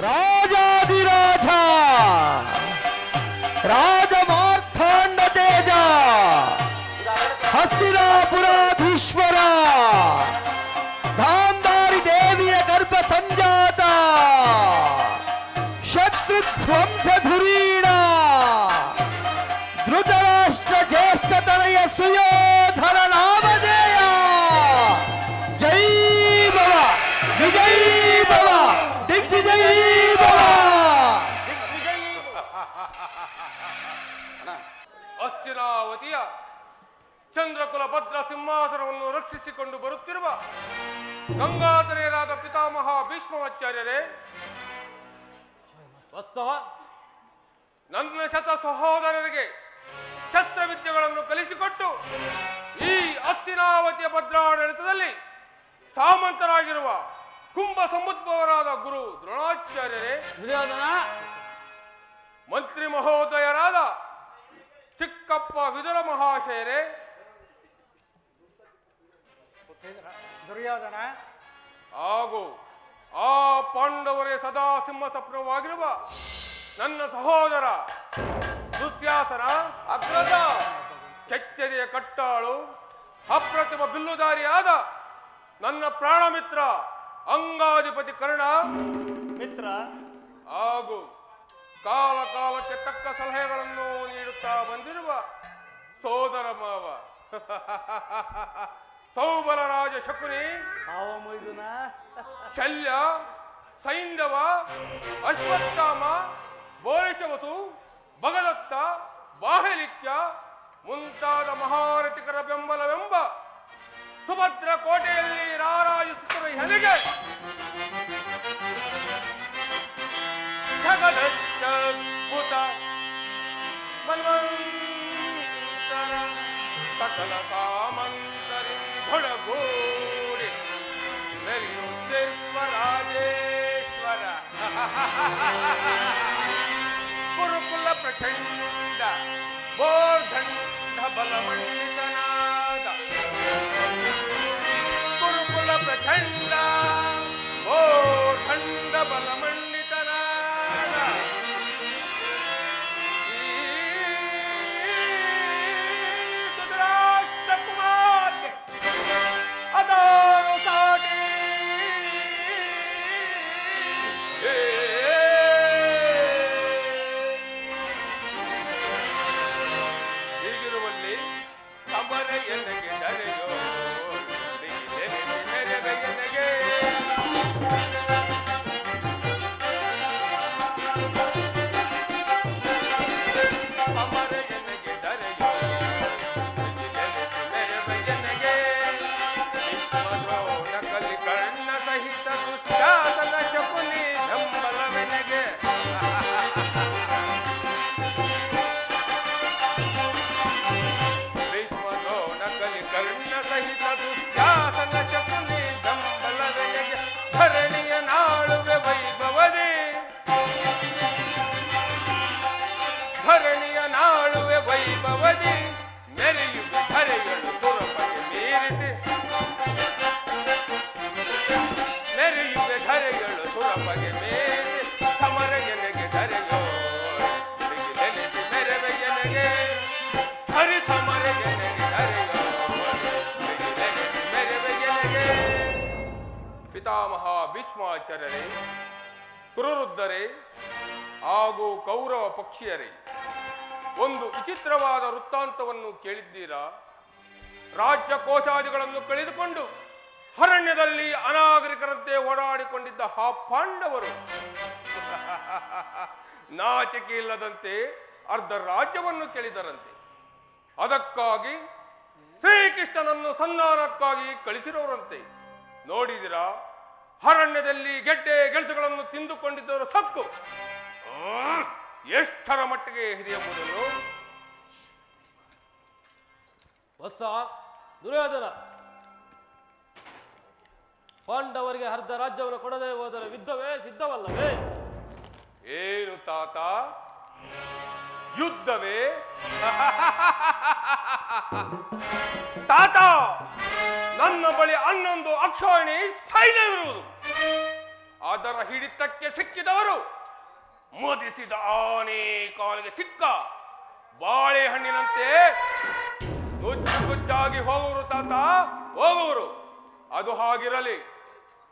ರಾಜಾಧಿರಾಜ ರಾಜಮಾರ್ಥಾಂಡ ತೇಜ ಹಸ್ತಿನಾಪುರಾಧೀಶ್ವರ ಗಾಂಧಾರಿ ದೇವಿಯ ಗರ್ಭ ಸಂಜಾತ ಶತ್ರುಧ್ವಂಸ ಧುರೀಣ ಧೃತರಾಷ್ಟ್ರ ಜ್ಯೇಷ್ಠತನಯ ಸುಯೋಧನ ನಾಮಧೇಯ ಜೈ ಭವ ವಿಜೈ ಭವ ದಿಗ್ವಿಜೈ ಭವ. ಹಸ್ತಿನಾವತಿಯ ಚಂದ್ರಕುಲ ಭದ್ರ ಸಿಂಹಾಸನವನ್ನು ರಕ್ಷಿಸಿಕೊಂಡು ಬರುತ್ತಿರುವ ಗಂಗಾಧರೆಯರಾದ ಪಿತಾಮಹ ಭೀಷ್ಮಾಚಾರ್ಯರೇ, ನನ್ನ ಶತ ಸಹೋದರರಿಗೆ ಶಸ್ತ್ರವಿದ್ಯೆಗಳನ್ನು ಕಲಿಸಿಕೊಟ್ಟು ಈ ಹಸ್ತಿನಾವತಿಯ ಭದ್ರಾಡಳಿತದಲ್ಲಿ ಸಾಮಂತರಾಗಿರುವ ಕುಂಭ ಸಮುದ್ಭವರಾದ ಗುರು ದ್ರೋಣಾಚಾರ್ಯರೇ, ಮಂತ್ರಿ ಮಹೋದಯರಾದ ಚಿಕ್ಕಪ್ಪ ವಿದುರ ಮಹಾಶಯರೇ, ದುರ್ಯೋಧನ ಹಾಗೂ ಆ ಪಾಂಡವರೇ ಸದಾ ಸಿಂಹ ಸ್ವಪ್ನವಾಗಿರುವ ನನ್ನ ಸಹೋದರ ದುಶ್ಯಾಸನ ಅಗ್ರಜ, ಕೆಚ್ಚೆದೆಯ ಕಟ್ಟಾಳು ಅಪ್ರತಿಮ ಬಿಲ್ಲುದಾರಿಯಾದ ನನ್ನ ಪ್ರಾಣ ಮಿತ್ರ ಅಂಗಾಧಿಪತಿ ಕರ್ಣ ಮಿತ್ರ, ಹಾಗೂ ಕಾಲ ಕಾಲಕ್ಕೆ ತಕ್ಕ ಸಲಹೆಗಳನ್ನು ನೀಡುತ್ತಾ ಬಂದಿರುವ ಸೋದರ ಮಾವ ಸೌಬಲರಾಜ ಶಕುನಿ, ಶಲ್ಯ, ಸೈಂಧವ, ಅಶ್ವತ್ಥಾಮ, ಬೋರಿಷವಸು, ಭಗದತ್ತ, ಬಾಹಲಿಕ್ಯ ಮುಂತಾದ ಮಹಾರಥಿಕರ ಬೆಂಬಲವೆಂಬ ಸುಭದ್ರ ಕೋಟೆಯಲ್ಲಿ ರಾರಾಜಿಸುತ್ತಿರುವ ಹೆಣೆಗೆ ಜಗದತ್ಯದ್ಭುತ ಮನ್ವಂತರ ಸಕಲ ಸಾಮಂತರಿ ಹೊಡಗೂಡಿ ಮೆರೆಯುತ್ತಿರುವ ರಾಜೇಶ್ವರ ಕುರುಕುಲ ಪ್ರಚಂಡ ಬೋರ್ಧಂಡ ಬಲಮಂಡಿತನಾದ ಕುರುಕುಲ ಪ್ರಚಂಡ ಬೋರ್ಧಂಡ ಬಲಮಂಡಿತನಾದ ಕುಮಾರ್ಗೆ ಅದಾರು ಸಾಟಿ ಹೀಗಿರುವಲ್ಲಿ ಸಮರ ಎನಗೆ ದರೆಯೋ ನೆರೆದ ಎನಗೆ ಸಮರ ಎನಗೆ ದರೆಯೋ ನಕಲಿ ಕರ್ಣ ಸಹಿತ ದುಶ್ಯಾಸನ ಶಕುನಿ ಬೆಂಬಲವೆನಗೆ ಭೀಷ್ಮನೋ ನಕಲಿ ಕರ್ಣ ಸಹಿತ ದುಶ್ಯಾಸನ ಶಕುನಿ ಬೆಂಬಲವೆನಗೆ ಧರಣಿಯ ನಾಳುವೆ ವೈಭವದೇ ಧರಣಿಯ ನಾಳುವೆ ವೈಭವದಿ ಮೆರೆಯುವೆ ಧರೆಯಳು ಸುರಪಗೆ ಮೀರಿಸಿ ಮೆರೆಯುವೆ ಧರೆಯಳು ಸುರಪಗೆ ಮೀರಿಸಿ ಸಮರ ಎನಗೆ ಧರೆಯೋ ನೆನೆಸಿ ಮೆರವೆ ಎನಗೆ ಸರಿ ಸಮರ ಎನಗೆ ಧರೆಯೋ ನೆನೆಸಿ ಮೆರವೆ ಎನಗೆ. ಪಿತಾಮಹ ಭೀಷ್ಮಾಚಾರ್ಯರೇ, ಕುರುವೃದ್ಧರೇ ಹಾಗೂ ಕೌರವ ಪಕ್ಷಿಯರೇ, ಒಂದು ವಿಚಿತ್ರವಾದ ವೃತ್ತಾಂತವನ್ನು ಕೇಳಿದ್ದೀರಾ? ರಾಜ್ಯ ಕೋಶಾದಿಗಳನ್ನು ಕಳೆದುಕೊಂಡು ಅರಣ್ಯದಲ್ಲಿ ಅನಾಗರಿಕರಂತೆ ಓಡಾಡಿಕೊಂಡಿದ್ದ ಆ ಪಾಂಡವರು ನಾಚಿಕೆ ಇಲ್ಲದಂತೆ ಅರ್ಧ ರಾಜ್ಯವನ್ನು ಕೇಳಿದರಂತೆ. ಅದಕ್ಕಾಗಿ ಶ್ರೀಕೃಷ್ಣನನ್ನು ಸನ್ಮಾನಕ್ಕಾಗಿ ಕಳಿಸಿರೋರಂತೆ. ನೋಡಿದಿರಾ, ಅರಣ್ಯದಲ್ಲಿ ಗೆಡ್ಡೆ ಗೆಣಸುಗಳನ್ನು ತಿಂದುಕೊಂಡಿದ್ದವರು ಸಕ್ಕು ಎಷ್ಟರ ಮಟ್ಟಿಗೆ ಹಿರಿಯಂಬುದನ್ನು. ವತ್ಸ ದುರ್ಯೋಧನ, ಪಾಂಡವರಿಗೆ ಅರ್ಧ ರಾಜ್ಯವನ್ನು ಕೊಡದೆ ಹೋದರೆ ಯುದ್ಧವೇ ಸಿದ್ಧವಲ್ಲವೇ? ಏನು ತಾತ, ಯುದ್ಧವೇ? ತಾತ, ನನ್ನ ಬಳಿ 11 ಅಕ್ಷೋಹಿಣಿ ಸೈನ್ಯವಿರುವುದು. ಅದರ ಹಿಡಿತಕ್ಕೆ ಸಿಕ್ಕಿದವರು ಮೋದಿಸಿದ ಆನೆ ಕಾಲಿಗೆ ಸಿಕ್ಕ ಬಾಳೆಹಣ್ಣಿನಂತೆ ನುಜ್ಜು ಗುಜ್ಜಾಗಿ ಹೋಗುವರು ತಾತ, ಹೋಗುವರು. ಅದು ಹಾಗಿರಲಿ.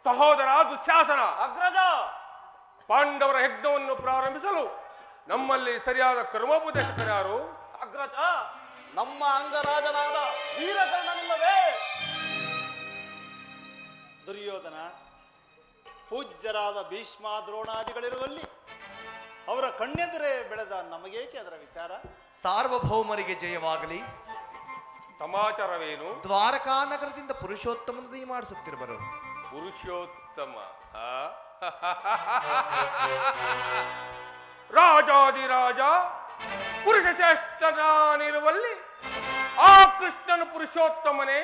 ಸಹೋದರ ದುಶ್ಯಾಸನ, ಅಗ್ರಜ, ಪಾಂಡವರ ಯಜ್ಞವನ್ನು ಪ್ರಾರಂಭಿಸಲು ನಮ್ಮಲ್ಲಿ ಸರಿಯಾದ ಕರ್ಮೋಪದೇಶಕರ್ಯಾರು? ಅಗ್ರಜ, ನಮ್ಮ ಅಂಗರಾಜನಾದ ವೀರಕರ್ಣನಿಲ್ಲವೇ? ದುರ್ಯೋಧನ, ಪೂಜ್ಯರಾದ ಭೀಷ್ಮ ದ್ರೋಣಾದಿಗಳಿರುವಲ್ಲಿ ಅವರ ಕಣ್ಣೆದುರೇ ಬೆಳೆದ ನಮಗೇಕೆ ಅದರ ವಿಚಾರ? ಸಾರ್ವಭೌಮರಿಗೆ ಜಯವಾಗಲಿ. ಸಮಾಚಾರವೇನು? ದ್ವಾರಕಾ ನಗರದಿಂದ ಪುರುಷೋತ್ತಮನ ದಯ ಮಾಡಿಸುತ್ತಿರುವರು. ಪುರುಷೋತ್ತಮ ರಾಜಾದಿರಾಜ ಪುರುಷ ಶ್ರೇಷ್ಠ ನಾನಿರುವಲ್ಲಿ ಆ ಕೃಷ್ಣನು ಪುರುಷೋತ್ತಮನೇ?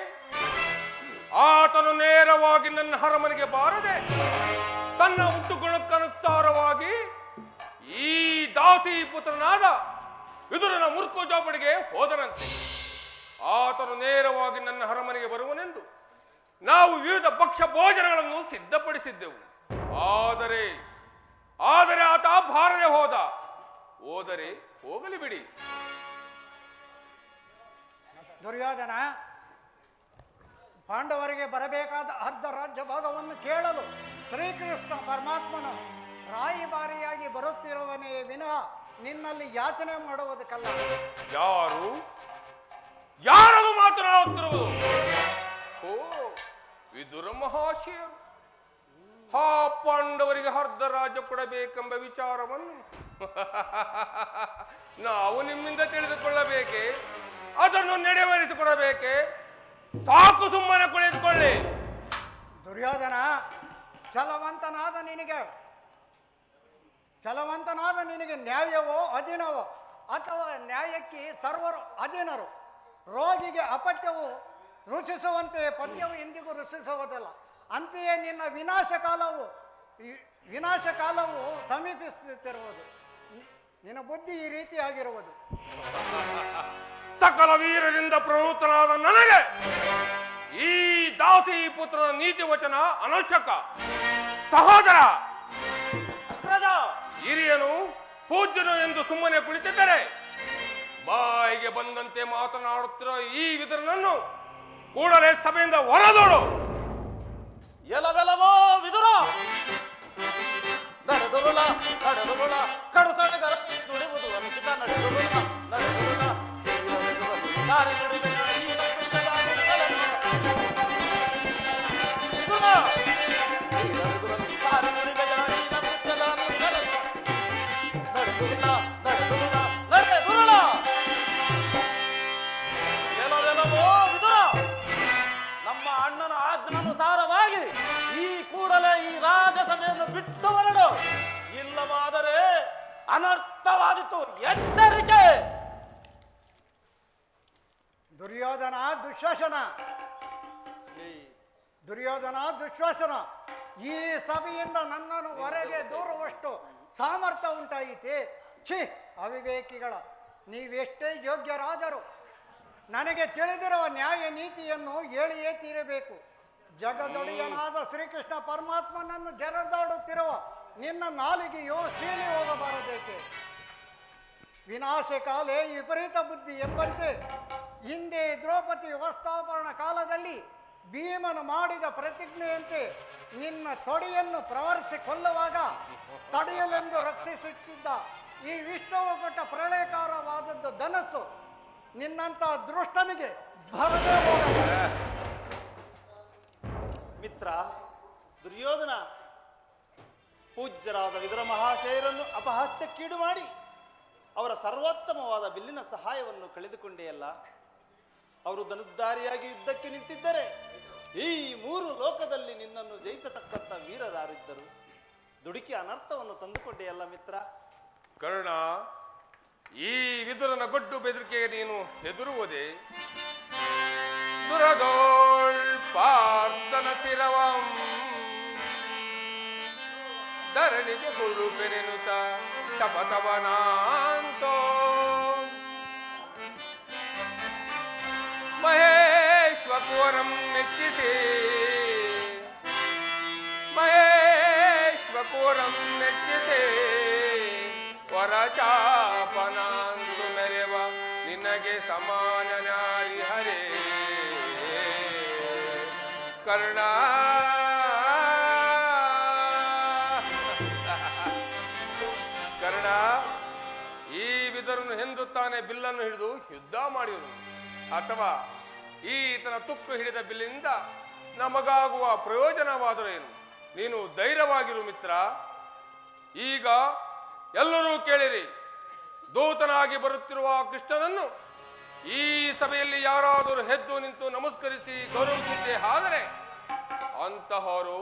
ಆತನು ನೇರವಾಗಿ ನನ್ನ ಅರಮನೆಗೆ ಬಾರದೆ ತನ್ನ ಹುಟ್ಟುಗುಣಕ್ಕನುಸಾರವಾಗಿ ಈ ದಾಸಿ ಪುತ್ರನಾದ ವಿದುರನ ಮುರ್ಕು ಜೋಪಡಿಗೆ ಹೋದನಂತೆ. ಆತನು ನೇರವಾಗಿ ನನ್ನ ಅರಮನೆಗೆ ಬರುವನೆಂದು ನಾವು ವಿವಿಧ ಭಕ್ಷ್ಯ ಭೋಜನಗಳನ್ನು ಸಿದ್ಧಪಡಿಸಿದ್ದೆವು. ಆದರೆ ಆತ ಬಾರದೆ ಹೋದರೆ ಹೋಗಲಿ ಬಿಡಿ. ದುರ್ಯೋಧನ, ಪಾಂಡವರಿಗೆ ಬರಬೇಕಾದ ಅರ್ಧ ರಾಜ್ಯ ಭಾಗವನ್ನು ಕೇಳಲು ಶ್ರೀಕೃಷ್ಣ ಪರಮಾತ್ಮನು ರಾಯಭಾರಿಯಾಗಿ ಬರುತ್ತಿರುವನೇ ವಿನಃ ನಿನ್ನಲ್ಲಿ ಯಾಚನೆ ಮಾಡುವುದಕ್ಕಲ್ಲ. ಯಾರದು ಮಾತನಾಡುತ್ತಿರುವುದು? ಓ, ವಿದುರ ಮಹಾಶಯರು ಆ ಪಾಂಡವರಿಗೆ ಅರ್ಧ ರಾಜ್ಯ ಕೊಡಬೇಕೆಂಬ ವಿಚಾರವನ್ನು ನಾವು ನಿಮ್ಮಿಂದ ತಿಳಿದುಕೊಳ್ಳಬೇಕೆ? ಅದನ್ನು ನೆರವೇರಿಸಿಕೊಡಬೇಕೆ? ಸಾಕು, ಸುಮ್ಮನೆ ಕುಳಿತುಕೊಳ್ಳಿ. ದುರ್ಯೋಧನ, ಛಲವಂತನಾದ ನಿನಗೆ ನ್ಯಾಯವೋ ಅಧೀನವೋ, ಅಥವಾ ನ್ಯಾಯಕ್ಕೆ ಸರ್ವರು ಅಧೀನರು. ರೋಗಿಗೆ ಅಪತ್ಯವು ರುಚಿಸುವಂತೆ ಪಥ್ಯವು ಎಂದಿಗೂ ರುಚಿಸುವುದಿಲ್ಲ. ಅಂತೆಯೇ ನಿನ್ನ ವಿನಾಶ ಕಾಲವು ಸಮೀಪಿಸುತ್ತಿರುವುದು. ನಿನ್ನ ಬುದ್ಧಿ ಈ ರೀತಿಯಾಗಿರುವುದು. ಸಕಲ ವೀರರಿಂದ ಪ್ರವೃತ್ತನಾದ ನನಗೆ ಈ ದಾಸಿ ಪುತ್ರನ ನೀತಿ ವಚನ ಅನವಶ್ಯಕ. ಸಹೋದರ, ಹಿರಿಯನು ಪೂಜ್ಯನು ಎಂದು ಸುಮ್ಮನೆ ಕುಳಿತಿದ್ದರೆ ಬಾಯಿಗೆ ಬಂದಂತೆ ಮಾತನಾಡುತ್ತಿರೋ ಈ ವಿದುರನನ್ನು ಕೂಡಲೇ ಸಭೆಯಿಂದ ಹೊರದೋಡು. ಎಲವೆಲವೋ ವಿದುರ, ನಡೆದುರುಳ ಕಡು ಸಡಗರ ನುಡಿಯುವುದು ಅನುಚಿತ. ನಡೆದುರುಳ ನಮ್ಮ ಅಣ್ಣನ ಆಜ್ಞಾನುಸಾರವಾಗಿ ಈ ಕೂಡಲೇ ಈ ರಾಜಸಭೆಯನ್ನು ಬಿಟ್ಟು ಹೊರಡು, ಇಲ್ಲವಾದರೆ ಅನರ್ಥವಾದಿತು. ಎಚ್ಚರಿಕೆ. ದುರ್ಯೋಧನ ದುಶ್ವಾಸನ, ಈ ಸಭೆಯಿಂದ ನನ್ನನ್ನು ಹೊರಗೆ ದೂರುವಷ್ಟು ಸಾಮರ್ಥ್ಯ ಉಂಟಾಯಿತೆ. ಛೀ, ಅವಿವೇಕಿಗಳ, ನೀವೆಷ್ಟೇ ಯೋಗ್ಯರಾದರೂ ನನಗೆ ತಿಳಿದಿರುವ ನ್ಯಾಯ ನೀತಿಯನ್ನು ಹೇಳಿಯೇ ತೀರಬೇಕು. ಜಗದೊಡೆಯನಾದ ಶ್ರೀಕೃಷ್ಣ ಪರಮಾತ್ಮನನ್ನು ಜರದಾಡುತ್ತಿರುವ ನಿನ್ನ ನಾಲಿಗೆಯು ಸೀಳಿ ಹೋಗಬಾರದೇಕೆ? ವಿನಾಶ ಕಾಲೇ ವಿಪರೀತ ಬುದ್ಧಿ ಎಂಬಂತೆ ಹಿಂದೆ ದ್ರೌಪದಿ ವಸ್ತ್ರಾಪರಣ ಕಾಲದಲ್ಲಿ ಭೀಮನು ಮಾಡಿದ ಪ್ರತಿಜ್ಞೆಯಂತೆ ನಿನ್ನ ತೊಡೆಯನ್ನು ಪ್ರವರಿಸಿಕೊಳ್ಳುವಾಗ ತಡೆಯಲೆಂದು ರಕ್ಷಿಸುತ್ತಿದ್ದ ಈ ವಿಷ್ಣುವು ಕೊಟ್ಟ ಪ್ರಳಯಕಾರವಾದದ್ದು ಧನಸ್ಸು ನಿನ್ನಂಥ ದೃಷ್ಟನಿಗೆ ಬರದೇ ಹೋಗಲ್ಲ. ಮಿತ್ರ ದುರ್ಯೋಧನ, ಪೂಜ್ಯರಾದ ವಿದುರ ಮಹಾಶಯರನ್ನು ಅಪಹಾಸ್ಯಕ್ಕೀಡು ಮಾಡಿ ಅವರ ಸರ್ವೋತ್ತಮವಾದ ಬಿಲ್ಲಿನ ಸಹಾಯವನ್ನು ಕಳೆದುಕೊಂಡೆಯಲ್ಲ. ಅವರು ಧನುದ್ದಾರಿಯಾಗಿ ಯುದ್ಧಕ್ಕೆ ನಿಂತಿದ್ದರೆ ಈ 3 ಲೋಕದಲ್ಲಿ ನಿನ್ನನ್ನು ಜಯಿಸತಕ್ಕಂಥ ವೀರರಾರಿದ್ದರು. ದುಡುಕಿ ಅನರ್ಥವನ್ನು ತಂದುಕೊಂಡೆಯಲ್ಲ ಮಿತ್ರ. ಕರ್ಣ, ಈ ವಿದುರನ ಗೊಡ್ಡು ಬೆದರಿಕೆಗೆ ನೀನು ಹೆದರುವುದೇ? ದುರದೋಳ್ ಪಾರ್ಥನ ತಿರವಂ ಧರಣಿಗೆ ಗುರು ಬೆರೆನುತ ಶಪಥವನಾಂತೋ ಮಹೇಶ್ವಕುವರಂ ಮೆಚ್ಚಿಸಿ ಚಾಪನಾಂದು ಮೆರೆವ ನಿನಗೆ ಸಮಾನ ನಾರಿ ಹರೇ ಕರ್ಣ. ಕರ್ಣ, ಈ ವಿದುರನು ಹೆಂದುತ್ತಾನೆ ಬಿಲ್ಲನ್ನು ಹಿಡಿದು ಯುದ್ಧ ಮಾಡಿದನು, ಅಥವಾ ಈತನ ತುಕ್ಕು ಹಿಡಿದ ಬಿಲ್ಲಿನಿಂದ ನಮಗಾಗುವ ಪ್ರಯೋಜನವಾದರೇನು? ನೀನು ಧೈರ್ಯವಾಗಿರು ಮಿತ್ರ. ಈಗ ಎಲ್ಲರೂ ಕೇಳಿರಿ, ದೂತನಾಗಿ ಬರುತ್ತಿರುವ ಕೃಷ್ಣನನ್ನು ಈ ಸಭೆಯಲ್ಲಿ ಯಾರಾದರೂ ಎದ್ದು ನಿಂತು ನಮಸ್ಕರಿಸಿ ಗೌರವಿಸಿದ್ದೇ ಆದರೆ ಅಂತಹವರು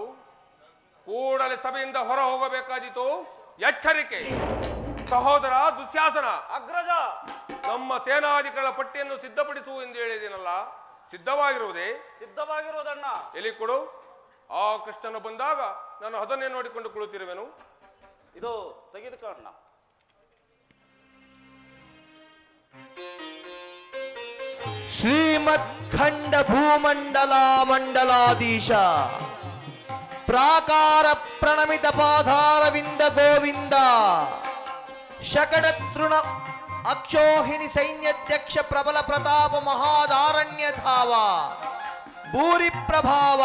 ಕೂಡಲೇ ಸಭೆಯಿಂದ ಹೊರ ಹೋಗಬೇಕಾದೀತು. ಎಚ್ಚರಿಕೆ! ಸಹೋದರ ದುಶ್ಯಾಸನ, ಅಗ್ರಜ, ನಮ್ಮ ಸೇನಾಧಿಕಾರಿಗಳ ಪಟ್ಟಿಯನ್ನು ಸಿದ್ಧಪಡಿಸು ಎಂದು ಹೇಳಿದೇನಲ್ಲ, ಸಿದ್ಧವಾಗಿರುವುದೇ? ಸಿದ್ಧವಾಗಿರುವುದಣ್ಣ. ಎಲ್ಲಿ ಕೊಡು. ಆ ಕೃಷ್ಣನು ಬಂದಾಗ ನಾನು ಅದನ್ನೇ ನೋಡಿಕೊಂಡು ಕುಳಿತಿರುವೆನು. ಇದು ತೆಗೆದುಕೊಳ್ಳೋಣ. ಶ್ರೀಮತ್ಖಂಡ ಭೂಮಂಡಲ ಮಂಡಲಾಧೀಶ ಪ್ರಾಕಾರ ಪ್ರಣಮಿತ ಪಾಧಾರವಿಂದ ಗೋವಿಂದ ಶಕಟತೃಣ ಅಕ್ಷೋಹಿಣಿ ಸೈನ್ಯಾಧ್ಯಕ್ಷ ಪ್ರಬಲ ಪ್ರತಾಪ ಮಹಾದಾರಣ್ಯ ಧಾವ ಭೂರಿ ಪ್ರಭಾವ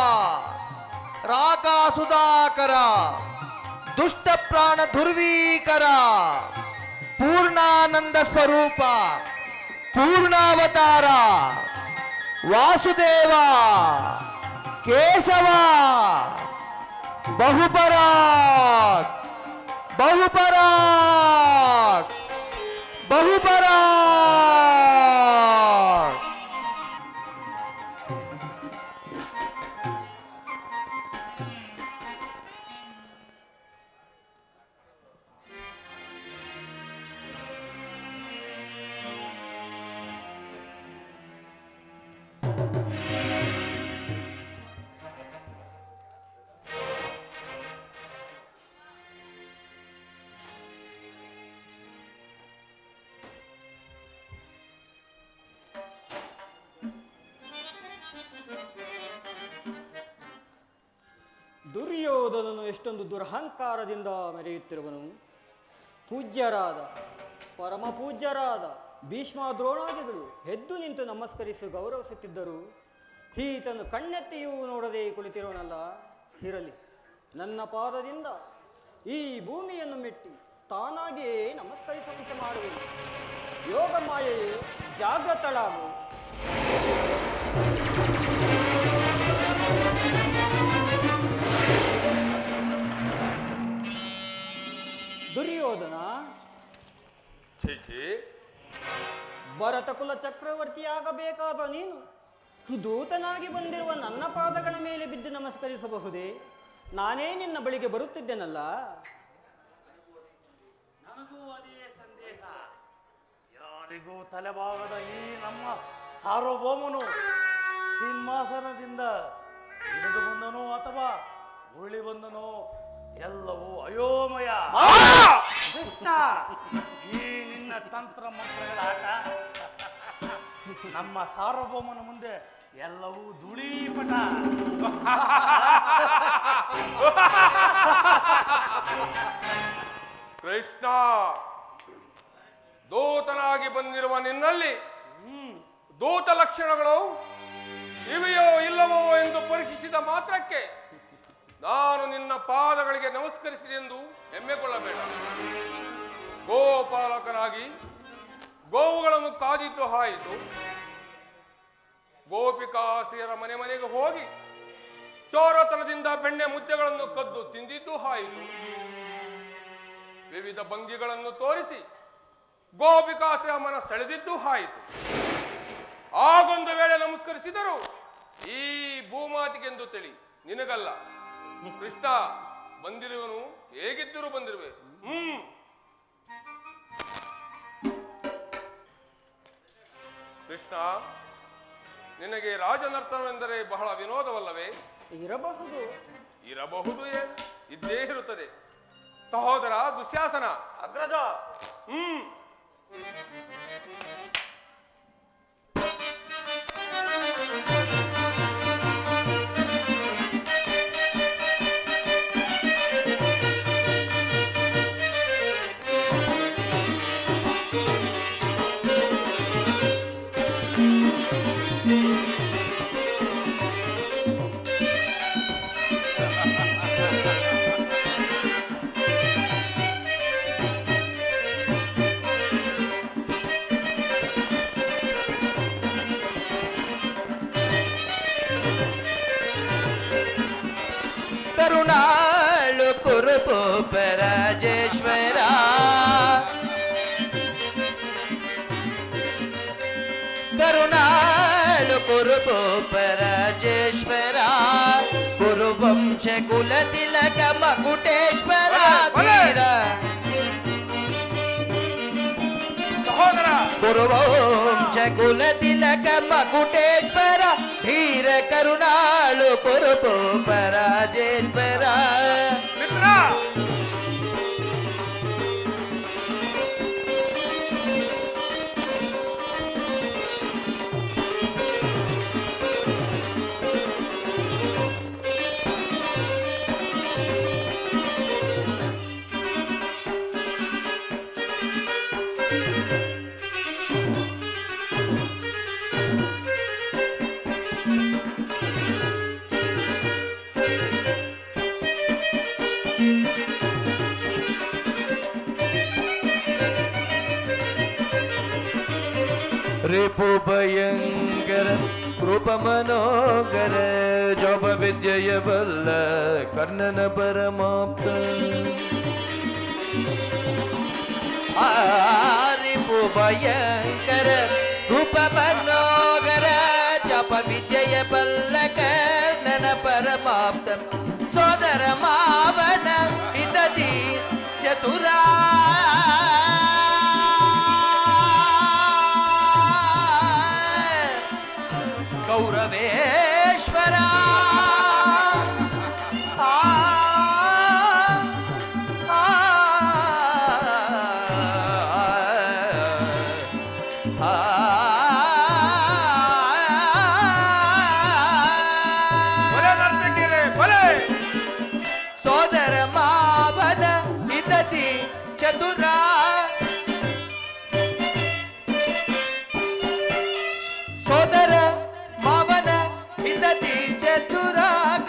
ರಾಕಾಸುಧಾಕರ ದುಷ್ಟ ಪ್ರಾಣ ದುರ್ವೀಕರ ಪೂರ್ಣಾನಂದ ಸ್ವರೂಪ ಪೂರ್ಣಾವತಾರ ವಾಸುದೇವ ಕೇಶವ ಬಹುಪರಾಕ್ ಬಹುಪರಾಕ್ ಬಹುಪರಾಕ್. ದುರ್ಯೋಧನನು ಎಷ್ಟೊಂದು ದುರಹಂಕಾರದಿಂದ ಮೆರೆಯುತ್ತಿರುವನು. ಪೂಜ್ಯರಾದ ಪರಮ ಪೂಜ್ಯರಾದ ಭೀಷ್ಮ ದ್ರೋಣಾದಿಗಳು ಎದ್ದು ನಿಂತು ನಮಸ್ಕರಿಸಿ ಗೌರವಿಸುತ್ತಿದ್ದರು. ಈತನು ಕಣ್ಣೆತ್ತಿಯೂ ನೋಡದೆ ಕುಳಿತಿರೋನಲ್ಲ. ಇರಲಿ, ನನ್ನ ಪಾದದಿಂದ ಈ ಭೂಮಿಯನ್ನು ಮೆಟ್ಟಿ ತಾನಾಗಿಯೇ ನಮಸ್ಕರಿಸುವಂತೆ ಮಾಡುವೆನು. ಯೋಗ ಮಾಯೆಯೇ ಜಾಗೃತಳಾಗು. ದುರ್ಯೋಧನ, ಭರತ ಕುಲ ಚಕ್ರವರ್ತಿಯಾಗಬೇಕಾದ ನೀನು ದೂತನಾಗಿ ಬಂದಿರುವ ನನ್ನ ಪಾದಗಳ ಮೇಲೆ ಬಿದ್ದು ನಮಸ್ಕರಿಸಬಹುದೇ? ನಾನೇ ನಿನ್ನ ಬಳಿಗೆ ಬರುತ್ತಿದ್ದೇನಲ್ಲ. ನನಗೂ ಅದೇ ಸಂದೇಹ. ಯಾರಿಗೂ ತಲೆಬಾಗದ ಈ ನಮ್ಮ ಸಾರ್ವಭೌಮನು ಸಿಂಹಾಸನದಿಂದ ಇಳಿದು ಬಂದನೋ ಅಥವಾ ಉರುಳಿ ಬಂದನೋ ಎಲ್ಲವೂ ಅಯೋಮಯ. ಕೃಷ್ಣ, ಈ ನಿನ್ನ ತಂತ್ರ ಮಂತ್ರಗಳ ಆಟ ನಮ್ಮ ಸಾರ್ವಭೌಮನ ಮುಂದೆ ಎಲ್ಲವೂ ಧೂಳೀಪಟ. ಕೃಷ್ಣ, ದೂತನಾಗಿ ಬಂದಿರುವ ನಿನ್ನಲ್ಲಿ ದೂತ ಲಕ್ಷಣಗಳು ಇವೆಯೋ ಇಲ್ಲವೋ ಎಂದು ಪರೀಕ್ಷಿಸಿದ ಮಾತ್ರಕ್ಕೆ ನಾನು ನಿನ್ನ ಪಾದಗಳಿಗೆ ನಮಸ್ಕರಿಸಿದೆ ಎಂದು ಹೆಮ್ಮೆಗೊಳ್ಳಬೇಡ. ಗೋಪಾಲಕನಾಗಿ ಗೋವುಗಳನ್ನು ಕಾದಿದ್ದು ಆಯಿತು. ಗೋಪಿಕಾಸಿಯರ ಮನೆ ಮನೆಗೆ ಹೋಗಿ ಚೋರತನದಿಂದ ಬೆಣ್ಣೆ ಮುದ್ದೆಗಳನ್ನು ಕದ್ದು ತಿಂದಿದ್ದು ಆಯಿತು. ವಿವಿಧ ಭಂಗಿಗಳನ್ನು ತೋರಿಸಿ ಗೋಪಿಕಾಸಿರ ಮನ ಸೆಳೆದಿದ್ದು ಆಯಿತು. ಆಗೊಂದು ವೇಳೆ ನಮಸ್ಕರಿಸಿದರು ಈ ಭೂಮಾತಿಗೆಂದು ತಿಳಿ, ನಿನಗಲ್ಲ. ಕೃಷ್ಣ, ಬಂದಿರುವನು ಹೇಗಿದ್ದರೂ ಬಂದಿರುವೆ. ಕೃಷ್ಣ, ನಿನಗೆ ರಾಜನರ್ತನವೆಂದರೆ ಬಹಳ ವಿನೋದವಲ್ಲವೇ? ಇರಬಹುದು. ಇರಬಹುದು ಏನು, ಇದ್ದೇ ಇರುತ್ತದೆ. ಸಹೋದರ ದುಶ್ಯಾಸನ, ಅಗ್ರಜ, ಕುಲ ತಿಲಕ ಮಕುಟೇಶ್ವರ ಒಲೆ, ಒಲೆ. ಧೀರ ಸಹೋದರ ಕುರುವಂಶ ಕುಲ ತಿಲಕ ಮಕುಟೇಶ್ವರ ಧೀರ ಕರುಣಾಳು ಕುರುಪು ಪರಾಜೇಶ್ವರ ಮಿತ್ರ ರಿಪು ಭಯಂಕರ ಕೃಪ ಮನೋಗರ ಜೋಬ ವಿದ್ಯೆಯ ಬಲ್ಲ ಕರ್ಣನ ಪರಮಾಪ್ತ ರಿಪು ಭಯಂಕರ ಕೃಪ ಮನೋಗರ ಜಪ ವಿದ್ಯೆಯ ಬಲ್ಲ ಕರ್ಣನ ಪರಮಾಪ್ತ ಸೋದರ ಮಾವನ ಹಿತದಿ ಚತುರ ಗೌರವೇಶ್ವರ ಸೋದರ ಮಾವನ ಹಿತತಿ ಚತುರ ಸೋದರ ಮಾವನ ಹಿತತಿ ಚತುರ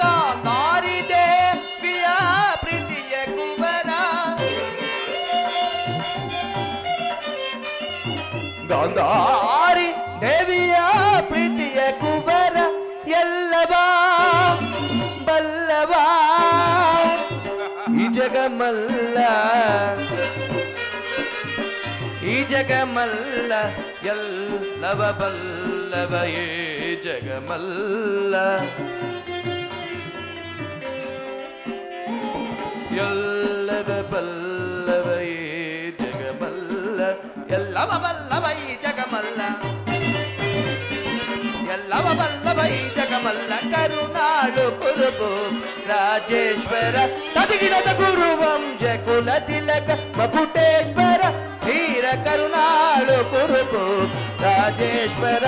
ಗಾಂಧಾರಿ ದೇವಿಯ ಪ್ರೀತಿಯ ಕುವರ ಗಾಂಧಾರಿ ದೇವಿಯ ಪ್ರೀತಿಯ ಕುವರ ಎಲ್ಲವ ಬಲ್ಲವ ಈ ಜಗಮಲ್ಲ ಈ ಜಗಮಲ್ಲ ಎಲ್ಲವ ಬಲ್ಲವ ಏ ಜಗಮಲ್ಲ ಎಲ್ಲವ ಬಲ್ಲವ ಏ ಜಗಮಲ್ಲ ಎಲ್ಲವ ಬಲ್ಲವ ಈ ಜಗಮಲ್ಲ ಎಲ್ಲವ ಬಲ್ಲವ ಈ ಜಗಮಲ್ಲ ಕರುಣಾಳು ಕುರುಬು ರಾಜೇಶ್ವರ ತದಿಗಿರದ ಗುರು ವಂಶ ಕುಲ ತಿಲಕ ಮಕುಟೇಶ್ವರ ಧೀರ ಕರುಣಾಳು ಕುರುಬು ರಾಜೇಶ್ವರ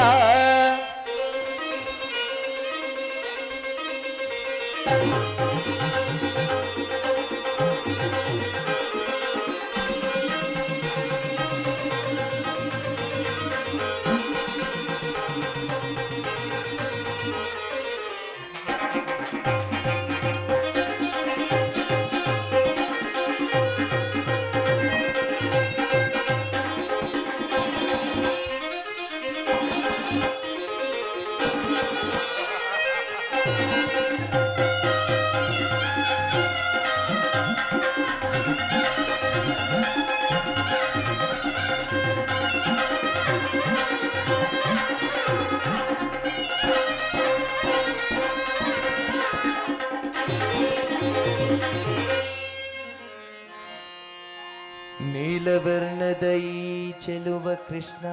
ನೀಲವರ್ಣದ ಈ ಚೆಲುವ ಕೃಷ್ಣ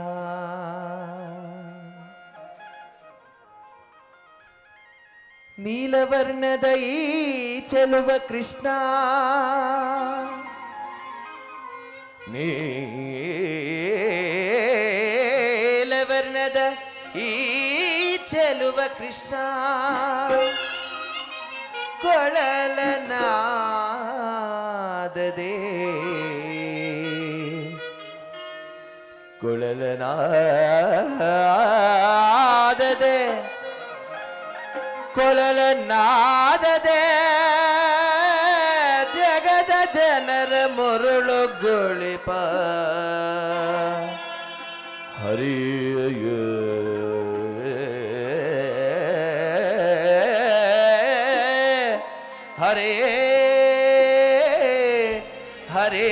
ನೀಲವರ್ಣದ ಈ ಚೆಲುವ ಕೃಷ್ಣ ನೀಲವರ್ಣದ ಈ ಚೆಲುವ ಕೃಷ್ಣ ಕೊಳಲನಾದದೆ ಕೊಳಲನಾದದೆ ಕೊಳಲನಾದದೆ ಜಗದ ಜನರ ಮುರುಳುಗೊಳಿಪ ಹರಿಯ ಹರೇ ಹರೇ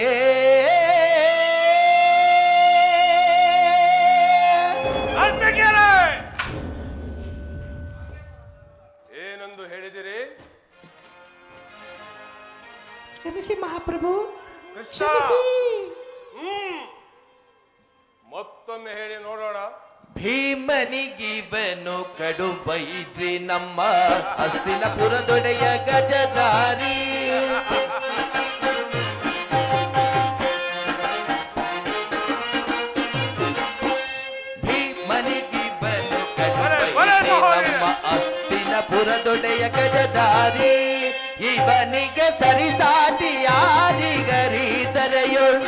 ಏನೆಂದು ಹೇಳಿದಿರಿ? ಕ್ಷಮಿಸಿ ಮಹಾಪ್ರಭು, ಕೃಷ್ಣ ಕ್ಷಮಿಸಿ. ಮತ್ತೊಮ್ಮೆ ಹೇಳಿ ನೋಡೋಣ. ಭೀಮನಿಗಿವನು ಕಡು ಬೈದ್ರಿ ನಮ್ಮ ಹಸ್ತಿನಪುರದೊಡೆಯ ಗಜಧಾರಿ. ಭೀಮನಿಗಿವನು ಕಡು ಬೈದ್ರಿ ನಮ್ಮ ಹಸ್ತಿನಪುರದೊಡೆಯ ಗಜಧಾರಿ. ಇವನಿಗೆ ಸರಿಸಾಟಿ ಯಾರಿಗರಿದರೆಯೋಳ್,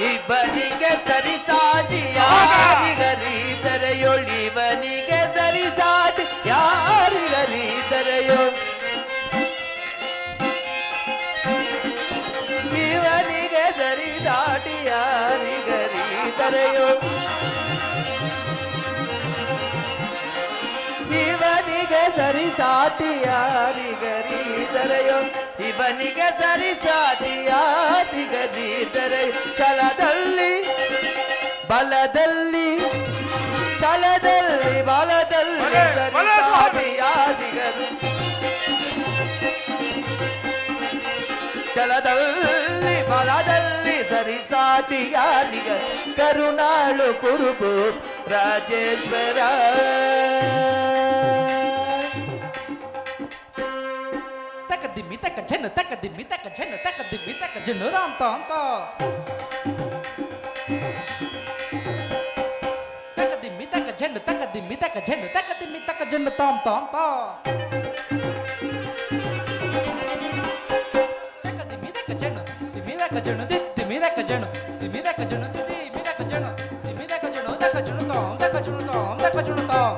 ಇವನಿಗೆ ಸರಿಸಾಟಿ ಯಾರಿಗರಿದರೆಯೋಳ್, ಇವನಿಗೆ ಸರಿಸಾಟಿ ಯಾರಿಗರಿದರೆಯೋಳ್, ಇವನಿಗೆ ಸರಿಸಾಟಿ ಯಾರಿಗರಿದರೆಯೋಳ್, ಇವನಿಗೆ ಸರಿಸಾಟಿ ಯಾರಿಗರಿದರೆಯೋಳ್, ಇವನಿಗೆ ಸರಿಸಾಟಿ ಯಾರಿಗರಿದರೆಯೋಳ್. ಛಲದಲ್ಲಿ ಬಲದಲ್ಲಿ, ಛಲದಲ್ಲಿ ಬಲದಲ್ಲಿ ಸರಿಸಾಟಿ ಯಾರಿಗರು, ಛಲದಲ್ಲಿ ಬಲದಲ್ಲಿ ಸರಿಸಾಟಿ ಯಾರಿಗರು. ಕರುಣಾಳು ಕುರುಬು ರಾಜೇಶ್ವರ. ದಿಮ್ಮಿ ತಕ್ಕ ಜನ ತಕ್ಕ ದಿಮ್ಮಿ ತಕ್ಕ ಜನ ತಕ್ಕ ದಿಮ್ಮಿ ತಕ್ಕ ಜನ ರಾಮ್ ತಾಂತ ತಕ್ಕ ದಿಮ್ಮಿ ತಕ್ಕ ಜನ ತಕ್ಕ ದಿಮ್ಮಿ ತಕ್ಕ ಜನ ತಕ್ಕ ದಿಮ್ಮಿ ತಕ್ಕ ಜನ ತಾಮ್ ತಾಂತ ತಕ್ಕ ದಿಮ್ಮಿ ತಕ್ಕ ಜನ ದಿಮ್ಮಿ ತಕ್ಕ ಜನ ದಿಮ್ಮಿ ತಕ್ಕ ಜನ ದಿಮ್ಮಿ ತಕ್ಕ ಜನ ದಿಮ್ಮಿ ತಕ್ಕ ಜನ ದಿಮ್ಮಿ ತಕ್ಕ ಜನ ತಕ್ಕ ಜನ ತಾಮ್ ತಕ್ಕ ಜನ ತಾಮ್ ತಕ್ಕ ಜನ ತಾಮ್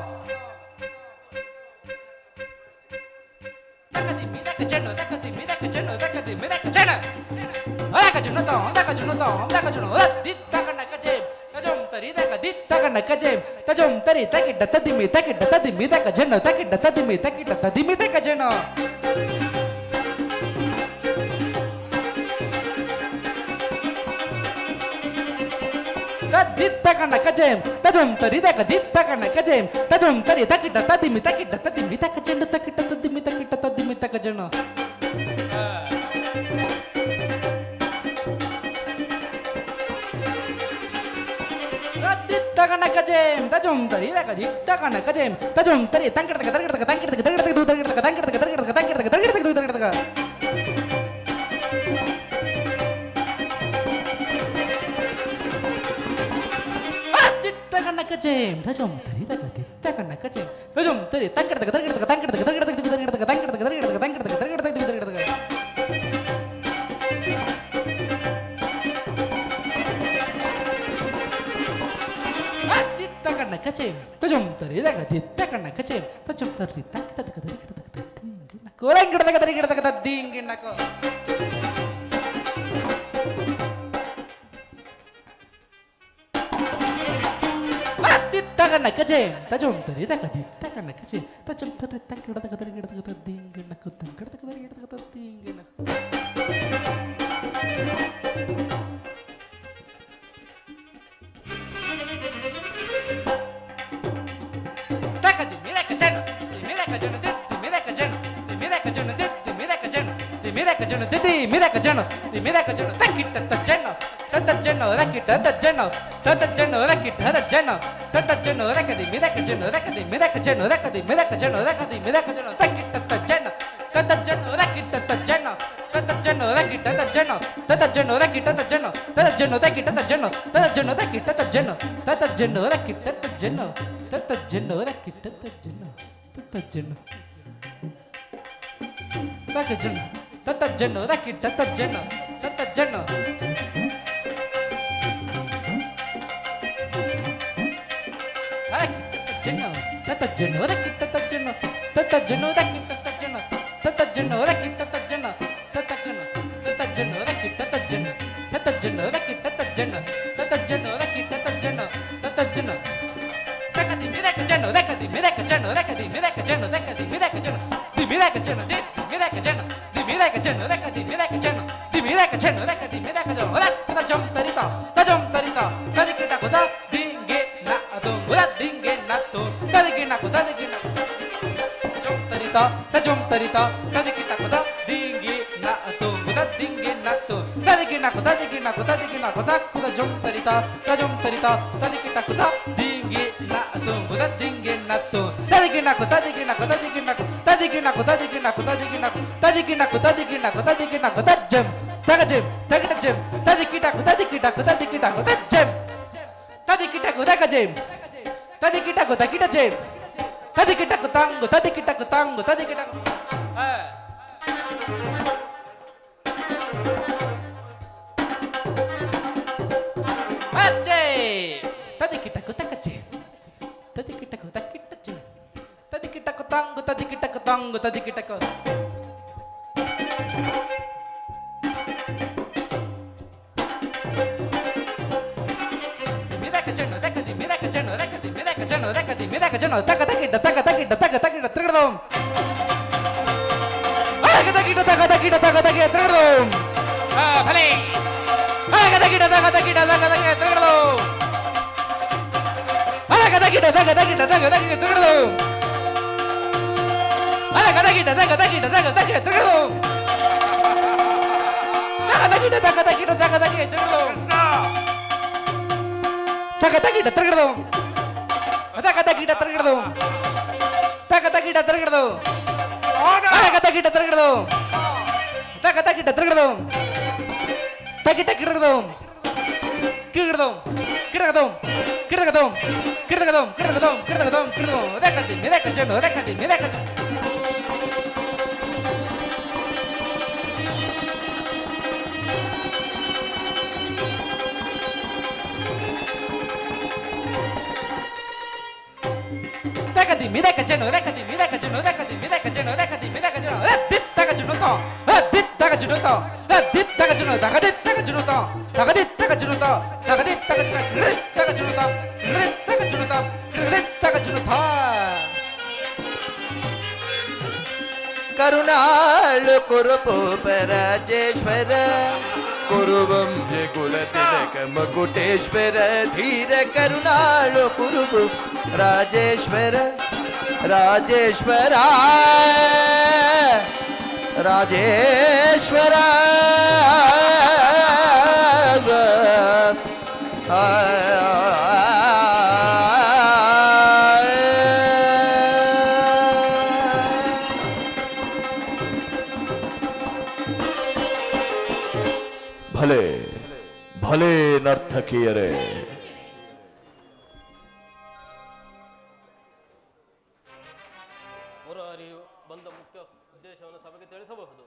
ತರಿತ ತಜುಂ ತರಿತ ತದಿಕಿಟ ಕುತ ದಿಂಗಿ ನ ತುಂಗುದ ದಿಂಗಿ ನತ್ತು ತದಿಕಿಟ ಕುತ ದಿಗಿನ ಕುತ ದಿಗಿನ ಕುತ ಕುತ ಜುಂ ತರಿತ ತಜುಂ ತರಿತ ತದಿಕಿಟ ಕುತ ದಿಂಗಿ ನ ತುಂಗುದ ದಿಂಗಿ ನತ್ತು ತದಿಕಿನ ಕುತ ದಿಗಿನ ಕುತ ದಿಗಿನ ತದಿಕಿನ ಕುತ ದಿಗಿನ ಕುತ ದಿಗಿನ ತದಿಕಿನ ಕುತ ದಿಗಿನ ಕುತ ದಿಗಿನ ಕುತ ಜಂ ತಗಜಂ ತಗಿಟ ಜಂ ತದಿಕಿಟ ಕುತ ದಿಕಿಟ ಕುತ ದಿಕಿಟ ಕುತ ಜಂ ತದಿಕಿಟ ಕುತ ಗಜಂ ತದಿಕಿಟ ಕುತ ಕಿಟ ಜಂ ತದಿಕಿಟ ಕುತಾಂಗು ತದಿಕಿಟ ಕುತಾಂಗು ತದಿಕಿಟ ಅಜ್ಜೆ ತದಿಕಿಟ ಕುತಕಜೆ ತದಿಕಿಟ ಕುತಕಿಟಜೆ ತದಿಕಿಟ ಕುತಾಂಗು ತದಿಕಿಟ ಕುತಾಂಗು ತದಿಕಿಟ ಕು ಕರುಣಾಳು ಕುರುಪೂಪ ರಾಜೇಶ್ವರ ಕುರುವಂ ಜೆ ಕುಲ ತಿಲಕ ಮಕುಟೇಶ್ವರ ಧೀರ ಕರುಣಾಳು ಕುರುಪು ರಾಜೇಶ್ವರ ರಾಜೇಶ್ವರ ರಾಜೇಶ್ವರ ಭಲೆ ಭಲೆ ನರ್ತಕಿಯರೇ, ಮುರಾರಿಯು ಬಂದ ಮುಖ್ಯ ಉದ್ದೇಶವನ್ನು ಸಭೆಗೆ ತಿಳಿಸಬಹುದು.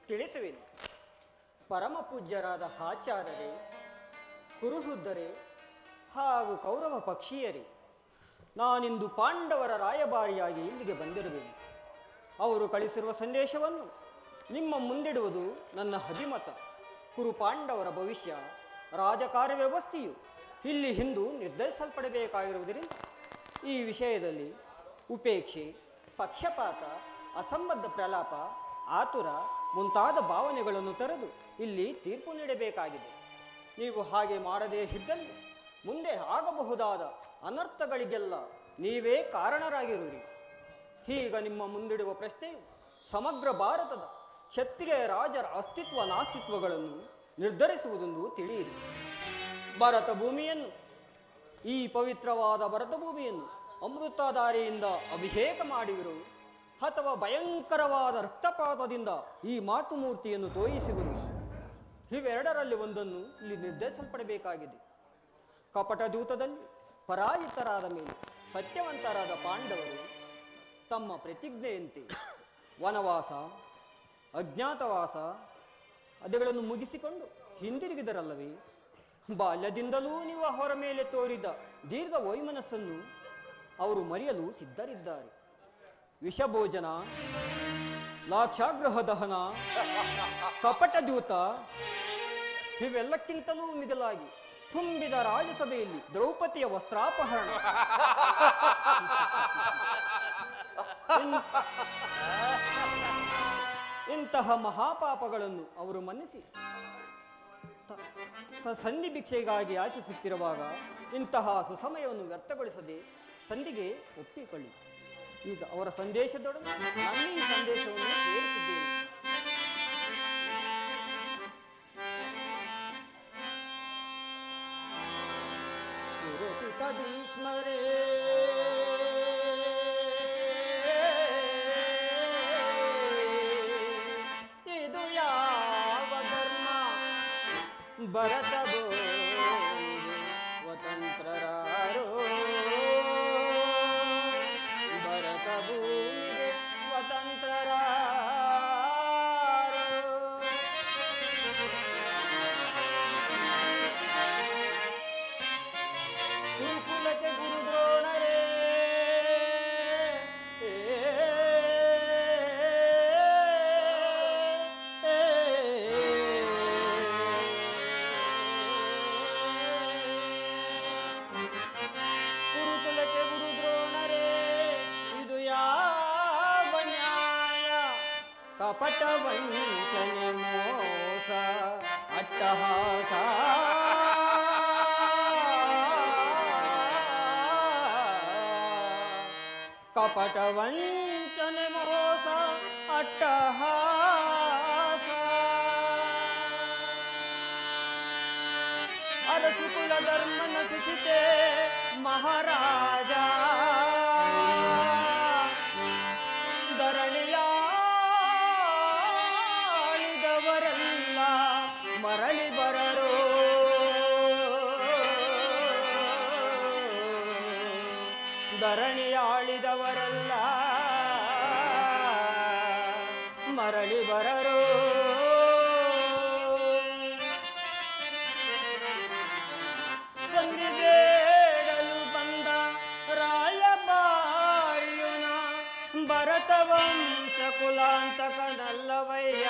ತಿಳಿಸುವೆನು. ಪರಮ ಪೂಜ್ಯರಾದ ಆಚಾರ್ಯರೇ, ಕುರುವೃದ್ಧರೇ ಹಾಗೂ ಕೌರವ ಪಕ್ಷೀಯರೇ, ನಾನಿಂದು ಪಾಂಡವರ ರಾಯಭಾರಿಯಾಗಿ ಇಲ್ಲಿಗೆ ಬಂದಿರುವೆನು. ಅವರು ಕಳಿಸಿರುವ ಸಂದೇಶವನ್ನು ನಿಮ್ಮ ಮುಂದಿಡುವುದು ನನ್ನ ಅಭಿಮತ. ಕುರು ಪಾಂಡವರ ಭವಿಷ್ಯ ರಾಜಕಾರ್ಯ ವ್ಯವಸ್ಥೆಯು ಇಲ್ಲಿ ಹಿಂದು ನಿರ್ಧರಿಸಲ್ಪಡಬೇಕಾಗಿರುವುದರಿಂದ ಈ ವಿಷಯದಲ್ಲಿ ಉಪೇಕ್ಷೆ, ಪಕ್ಷಪಾತ, ಅಸಂಬದ್ಧ ಪ್ರಲಾಪ, ಆತುರ ಮುಂತಾದ ಭಾವನೆಗಳನ್ನು ತೊರೆದು ಇಲ್ಲಿ ತೀರ್ಪು ನೀಡಬೇಕಾಗಿದೆ. ನೀವು ಹಾಗೆ ಮಾಡದೇ ಇದ್ದಲ್ಲಿ ಮುಂದೆ ಆಗಬಹುದಾದ ಅನರ್ಥಗಳಿಗೆಲ್ಲ ನೀವೇ ಕಾರಣರಾಗಿರುವಿರಿ. ಈಗ ನಿಮ್ಮ ಮುಂದಿಡುವ ಪ್ರಶ್ನೆಯು ಸಮಗ್ರ ಭಾರತದ ಕ್ಷತ್ರಿಯ ರಾಜರ ಅಸ್ತಿತ್ವ ನಾಸ್ತಿತ್ವಗಳನ್ನು ನಿರ್ಧರಿಸುವುದೆಂದು ತಿಳಿಯಿರಿ. ಭರತ ಭೂಮಿಯನ್ನು, ಈ ಪವಿತ್ರವಾದ ಭರತ ಭೂಮಿಯನ್ನು ಅಮೃತಧಾರೆಯಿಂದ ಅಭಿಷೇಕ ಮಾಡುವಿರು ಅಥವಾ ಭಯಂಕರವಾದ ರಕ್ತಪಾತದಿಂದ ಈ ಮಾತುಮೂರ್ತಿಯನ್ನು ತೋಯಿಸುವರು. ಇವೆರಡರಲ್ಲಿ ಒಂದನ್ನು ಇಲ್ಲಿ ನಿರ್ಧರಿಸಲ್ಪಡಬೇಕಾಗಿದೆ. ಕಪಟ ದೂತದಲ್ಲಿ ಪರಾಜಿತರಾದ ಮೇಲೆ ಸತ್ಯವಂತರಾದ ಪಾಂಡವರು ತಮ್ಮ ಪ್ರತಿಜ್ಞೆಯಂತೆ ವನವಾಸ, ಅಜ್ಞಾತವಾಸ ಅದುಗಳನ್ನು ಮುಗಿಸಿಕೊಂಡು ಹಿಂದಿರುಗಿದರಲ್ಲವೇ? ಬಾಲ್ಯದಿಂದಲೂ ನೀವು ಅವರ ಮೇಲೆ ತೋರಿದ ದೀರ್ಘ ವೈಮನಸ್ಸನ್ನು ಅವರು ಮರೆಯಲು ಸಿದ್ಧರಿದ್ದಾರೆ. ವಿಷಭೋಜನ, ಲಾಕ್ಷಾಗ್ರಹ ದಹನ, ಕಪಟ ದೂತ ಇವೆಲ್ಲಕ್ಕಿಂತಲೂ ಮಿಗಿಲಾಗಿ ತುಂಬಿದ ರಾಜಸಭೆಯಲ್ಲಿ ದ್ರೌಪದಿಯ ವಸ್ತ್ರಾಪಹರಣ, ಇಂತಹ ಮಹಾಪಾಪಗಳನ್ನು ಅವರು ಮನ್ನಿಸಿ ಸಂಧಿ ಭಿಕ್ಷೆಗಾಗಿ ಯಾಚಿಸುತ್ತಿರುವಾಗ ಇಂತಹ ಸುಸಮಯವನ್ನು ವ್ಯರ್ಥಗೊಳಿಸದೆ ಸಂಧಿಗೆ ಒಪ್ಪಿಕೊಳ್ಳಿ. ಈಗ ಅವರ ಸಂದೇಶದೊಡನೆ ನಾನು ಈ ಸಂದೇಶವನ್ನು ಸೇರಿಸಿದ್ದೇನೆ. ಗುರುಪಿತ ಭೀಷ್ಮರೇ, ಇದು ಯಾವ ಧರ್ಮ? ಭರತ ಸ್ವತಂತ್ರರಾರೋ, ಭರತ ಭೂಮಿಗೆ ಸ್ವತಂತ್ರರಾರೋ. ಗುರುಕುಲಕ್ಕೆ ಗುರು ದ್ರೋಣರೇ, ಗುರುಕುಲಕ್ಕೆ ಗುರು ದ್ರೋಣರೇ, ಇದು ಯಾವ ನ್ಯಾಯ? ಕಪಟ ವಂಚನೆ ಮೋಸ ಅಟ್ಟಹಾಸ, ಕಪಟ ವಂಚನೆ ಮೋಸ ಅಟ್ಟಹಾಸ. ಅರಸು ಕುಲ ಧರ್ಮ ನಶಿಸಿತೆ ಮಹಾರಾಜ, ಧರಣಿಯಾಳಿದವರೆಲ್ಲ ಮರಳಿ ಬರರೋ, ಧರಣಿಯಾಳಿದವರೆಲ್ಲ ಮರಳಿ ಬರರೋ. ಸಂಧಿ ಬೇಡಲು ಬಂದ ರಾಯಭಾರಿಯುನ, ಭರತ ವಂಶ ಕುಲಾಂತಕನಲ್ಲವಯ್ಯ.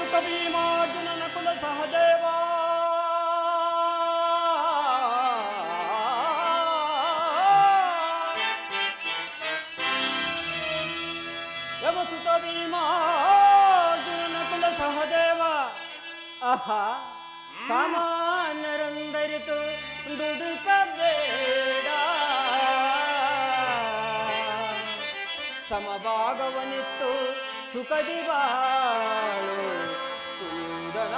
ಸುತ ಭೀಮಾರ್ಜುನನ ಕುಲ ಸಹದೇವ, ಯಮಸುತ ಭೀಮಾರ್ಜುನನ ಕುಲ ಸಹದೇವ. ಆಹಾ, ಸಾಮಾನ್ಯರಂದರಿತು ದುಡುಕಬೇಡ, ಸಮಭಾಗವನಿತ್ತು ಸುಖದಿ ಬಾಳು ಸುಂದರ.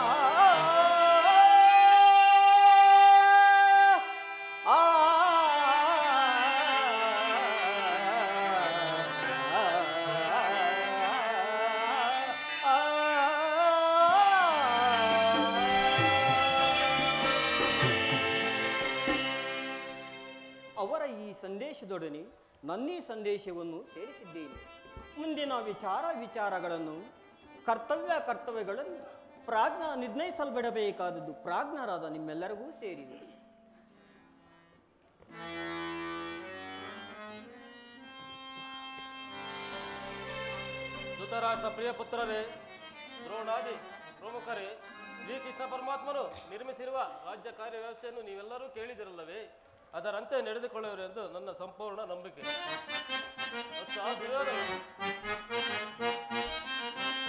ಅವರ ಈ ಸಂದೇಶದೊಡನೆ ನನ್ನೀ ಸಂದೇಶವನ್ನು ಸೇರಿಸಿದ್ದೇನೆ. ಮುಂದಿನ ವಿಚಾರಗಳನ್ನು ಕರ್ತವ್ಯಗಳನ್ನು ನಿರ್ಣಯಿಸಲ್ಬಿಡಬೇಕಾದದ್ದು ಪ್ರಾಜ್ಞರಾದ ನಿಮ್ಮೆಲ್ಲರಿಗೂ ಸೇರಿದೆ. ಧೃತರಾಷ್ಟ್ರ ಪ್ರಿಯ ಪುತ್ರರೇ, ದ್ರೋಣಾದಿ ಪ್ರಮುಖರೇ, ಶ್ರೀಕೃಷ್ಣ ಪರಮಾತ್ಮನು ನಿರ್ಮಿಸಿರುವ ರಾಜ್ಯ ಕಾರ್ಯ ವ್ಯವಸ್ಥೆಯನ್ನು ನೀವೆಲ್ಲರೂ ಕೇಳಿದಿರಲ್ಲವೇ? ಅದರಂತೆ ನಡೆದುಕೊಳ್ಳುವರೆಂದು ನನ್ನ ಸಂಪೂರ್ಣ ನಂಬಿಕೆ.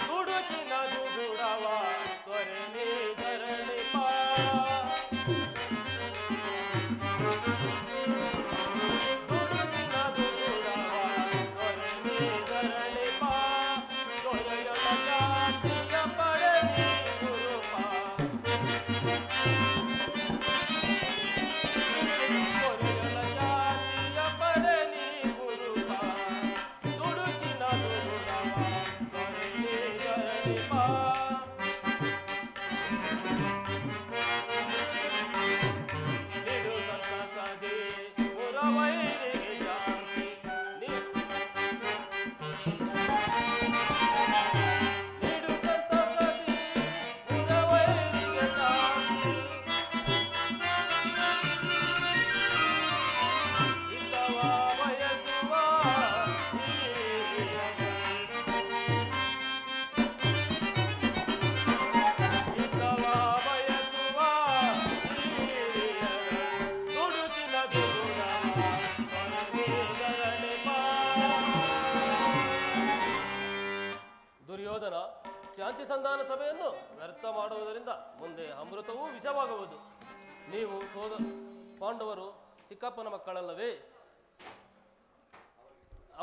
ದುಡುಕಿನ ದುಗುಡವ ತ್ವರಣಿ ಧರಣಿ ಪಾ, ದುಡುಕಿನ ದುಗುಡವ ತ್ವರಣಿ ಧರಣಿ ಪಾ, ದೊರೆಯಲ ಜಾತಿಯ ಪಡನಿ ಗುರುಪ, ದೊರೆಯಲ ಜಾತಿಯ ಪಡನಿ ಗುರುಪ, ದುಡುಕಿನ ದುಗುಡವ ತ್ವರಣಿ ಧರಣಿ ಪಾ. ದುಡುಕಿನ ದುಗುಡವ ದುರ್ಯೋಧನ, ಶಾಂತಿ ಸಂಧಾನ ಸಭೆಯನ್ನು ವ್ಯರ್ಥ ಮಾಡುವುದರಿಂದ ಮುಂದೆ ಅಮೃತವೂ ವಿಷವಾಗುವುದು. ನೀವು ಪಾಂಡವರು ಚಿಕ್ಕಪ್ಪನ ಮಕ್ಕಳಲ್ಲವೇ?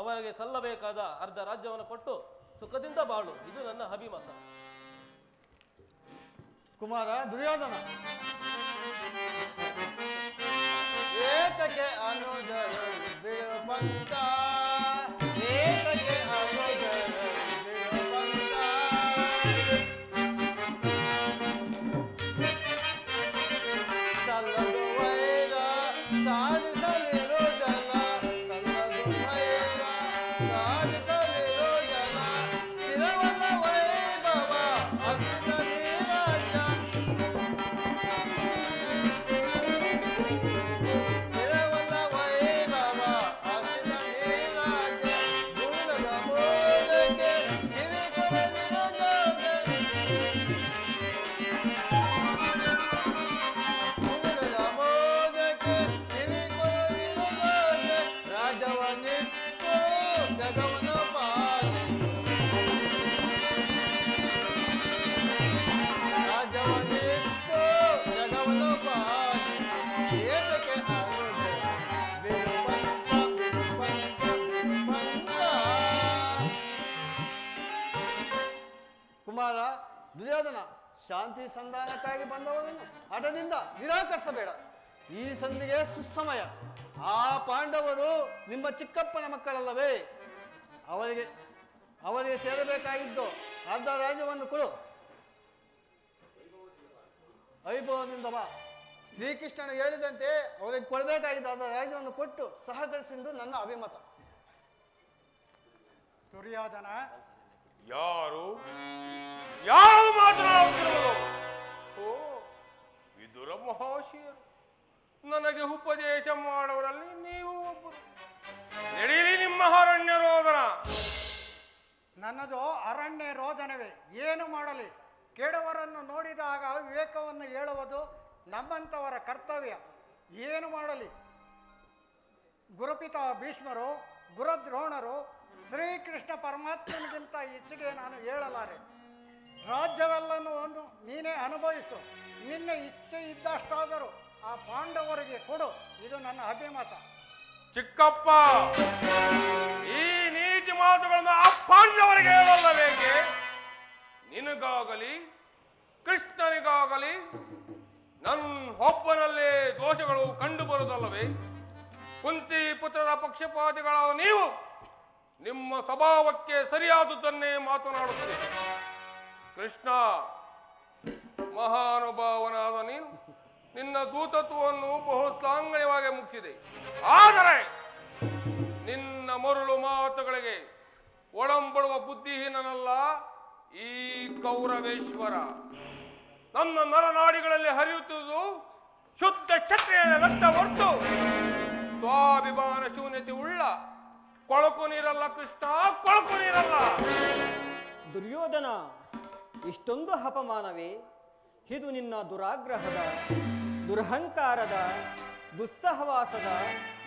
ಅವರಿಗೆ ಸಲ್ಲಬೇಕಾದ ಅರ್ಧ ರಾಜ್ಯವನ್ನು ಕೊಟ್ಟು ಸುಖದಿಂದ ಬಾಳು, ಇದು ನನ್ನ ಅಭಿಮತ. ಕುಮಾರ ದುರ್ಯೋಧನ, ಏತಕ್ಕೆ ಅನುಜರು ಬಿಡುವಂತ, ಏತಕ್ಕೆ ಅನುಜರು ಬಿಡುವಂತ, ಸಲ್ಲದು ವೈರ ಸಾಧಿಸಲಿರೋ ಜಲ, ಸಲ್ಲದು ವೈರ ಸಾಧಿಸಲಿರೋ ಜಲ, ಸ್ಥಿರವಲ್ಲ ವೈಭವ ಅದ್ಭುತ ನೀರಾಜ, ಸ್ಥಿರವಲ್ಲ ವೈಭವ ಅದ್ಭುತ ನೀರಾಜ, ಮೂಲದ ಮೂಲಕ್ಕೆ ಕಿವಿ ಕೊಡದಿರೋ ಜೋಗೆ, ಮೂಲದ ಮೂಲಕ್ಕೆ ಕಿವಿ ಕೊಡದಿರೋ ಜೋಗೆ, ರಾಜವನ್ನಿತ್ತು ಜಗವನ್ನು ಪಾಲಿಸು, ರಾಜವನ್ನಿತ್ತು ಜಗವನ್ನು ಪಾಲಿಸು, ಏತಕ್ಕೆ ಅನುಜ ಬಿಡುವಂತ, ಬಿಡುವಂತ, ಬಿಡುವಂತ. ಕುಮಾರ ದುರ್ಯೋಧನ, ಶಾಂತಿ ಸಂಧಾನಕ್ಕಾಗಿ ಬಂದವರನ್ನು ಹಠದಿಂದ ನಿರಾಕರಿಸಬೇಡ. ಈ ಸಂಧಿಗೆ ಸುಸಮಯ. ಆ ಪಾಂಡವರು ನಿಮ್ಮ ಚಿಕ್ಕಪ್ಪನ ಮಕ್ಕಳಲ್ಲವೇ? ಅವರಿಗೆ ಸೇರಬೇಕಾಗಿದ್ದು ಅರ್ಧ ರಾಜ್ಯವನ್ನು ಕೊಡು. ವೈಭವದಿಂದ ಬಾ. ಶ್ರೀಕೃಷ್ಣನು ಹೇಳಿದಂತೆ ಅವರಿಗೆ ಕೊಡಬೇಕಾಗಿದ್ದ ಅರ್ಧ ರಾಜ್ಯವನ್ನು ಕೊಟ್ಟು ಸಹಕರಿಸೆಂದು ನನ್ನ ಅಭಿಮತ. ದುರ್ಯೋಧನ, ಯಾರು ಯಾರು ಮಾತನಾಡುತ್ತಿರುವುದು? ಓ, ವಿದುರ ಮಹಾಶಯರು. ನನಗೆ ಉಪದೇಶ ಮಾಡುವರಲ್ಲಿ ನೀವು ಒಬ್ಬರು. ನಡೆಯಲಿ ನಿಮ್ಮ ಅರಣ್ಯ ರೋದನ. ನನ್ನದು ಅರಣ್ಯ ರೋದನವೇ. ಏನು ಮಾಡಲಿ? ಕೆಡವರನ್ನು ನೋಡಿದಾಗ ವಿವೇಕವನ್ನು ಹೇಳುವುದು ನಮ್ಮಂಥವರ ಕರ್ತವ್ಯ. ಏನು ಮಾಡಲಿ? ಗುರುಪಿತ ಭೀಷ್ಮರು, ಗುರುದ್ರೋಣರು, ಶ್ರೀಕೃಷ್ಣ ಪರಮಾತ್ಮನಿಗಿಂತ ಹೆಚ್ಚಿಗೆ ನಾನು ಹೇಳಲಾರೆ. ರಾಜ್ಯವೆಲ್ಲನೂ ಒಂದು ನೀನೇ ಅನುಭವಿಸು. ನಿನ್ನ ಇಚ್ಛೆ ಇದ್ದಷ್ಟಾದರೂ ಆ ಪಾಂಡವರಿಗೆ ಕೊಡು, ಇದು ನನ್ನ ಅಭಿಮತ. ಚಿಕ್ಕಪ್ಪ, ಈ ನೀತಿ ಮಾತುಗಳನ್ನು ಆ ಪಾಂಡವರಿಗೆ ಹೇಳಲ್ಲಬೇಕೆ? ನಿನಗಾಗಲಿ ಕೃಷ್ಣನಿಗಾಗಲಿ ನನ್ನ ಒಬ್ಬನಲ್ಲೇ ದೋಷಗಳು ಕಂಡು ಬರುವುದಲ್ಲವೇ? ಕುಂತಿ ಪುತ್ರರ ಪಕ್ಷಪಾತಿಗಳ ನೀವು ನಿಮ್ಮ ಸ್ವಭಾವಕ್ಕೆ ಸರಿಯಾದುದನ್ನೇ ಮಾತನಾಡುತ್ತೀರಿ. ಕೃಷ್ಣ, ಮಹಾನುಭಾವನಾದ ನೀನು ನಿನ್ನ ದೂತತ್ವವನ್ನು ಬಹು ಶ್ಲಾಘನೀಯವಾಗಿ ಮುಗಿಸಿದೆ. ಆದರೆ ನಿನ್ನ ಮರುಳು ಮಾತುಗಳಿಗೆ ಒಡಂಬಡುವ ಬುದ್ಧಿಹೀನನಲ್ಲ ಈ ಕೌರವೇಶ್ವರ. ನನ್ನ ನರನಾಡಿಗಳಲ್ಲಿ ಹರಿಯುತ್ತಿರುವುದು ಶುದ್ಧ ಕ್ಷತ್ರಿಯ ರಕ್ತ ಹೊರತು ಸ್ವಾಭಿಮಾನ ಶೂನ್ಯತೆ ಉಳ್ಳ ಕೊಳಕು ನೀರಲ್ಲ ಕೃಷ್ಣ, ಕೊಳಕು ನೀರಲ್ಲ. ದುರ್ಯೋಧನ, ಇಷ್ಟೊಂದು ಅಪಮಾನವೇ? ಇದು ನಿನ್ನ ದುರಾಗ್ರಹದ, ದುರಹಂಕಾರದ, ದುಸ್ಸಹವಾಸದ,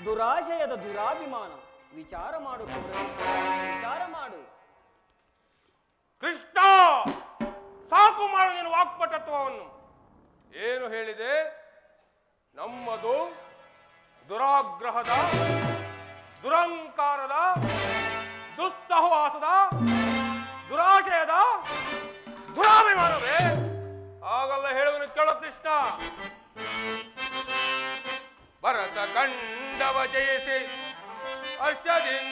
ದುರಾಶಯದ ದುರಾಭಿಮಾನ. ವಿಚಾರ ಮಾಡು ಕೌರವೇಶ್ವರ, ವಿಚಾರ ಮಾಡು. ಕೃಷ್ಣ, ಸಾಕು ಮಾಡು ನಿನ್ನ ವಾಕ್ಪಟತ್ವವನ್ನು. ಏನು ಹೇಳಿದೆ? ನಮ್ಮದು ದುರಾಗ್ರಹದ, ದುರಂಕಾರದ, ದುಸ್ಸಹವಾಸದ, ದುರಾಶಯದ ದುರಾಭಿಮಾನವೇ? ಆಗಲ್ಲ ಹೇಳುವನು ಕೇಳೋ ಕೃಷ್ಣ. ಭರತ ಕಂಡವ ಜಯಿಸಿ ಅಷ್ಟದಿನ್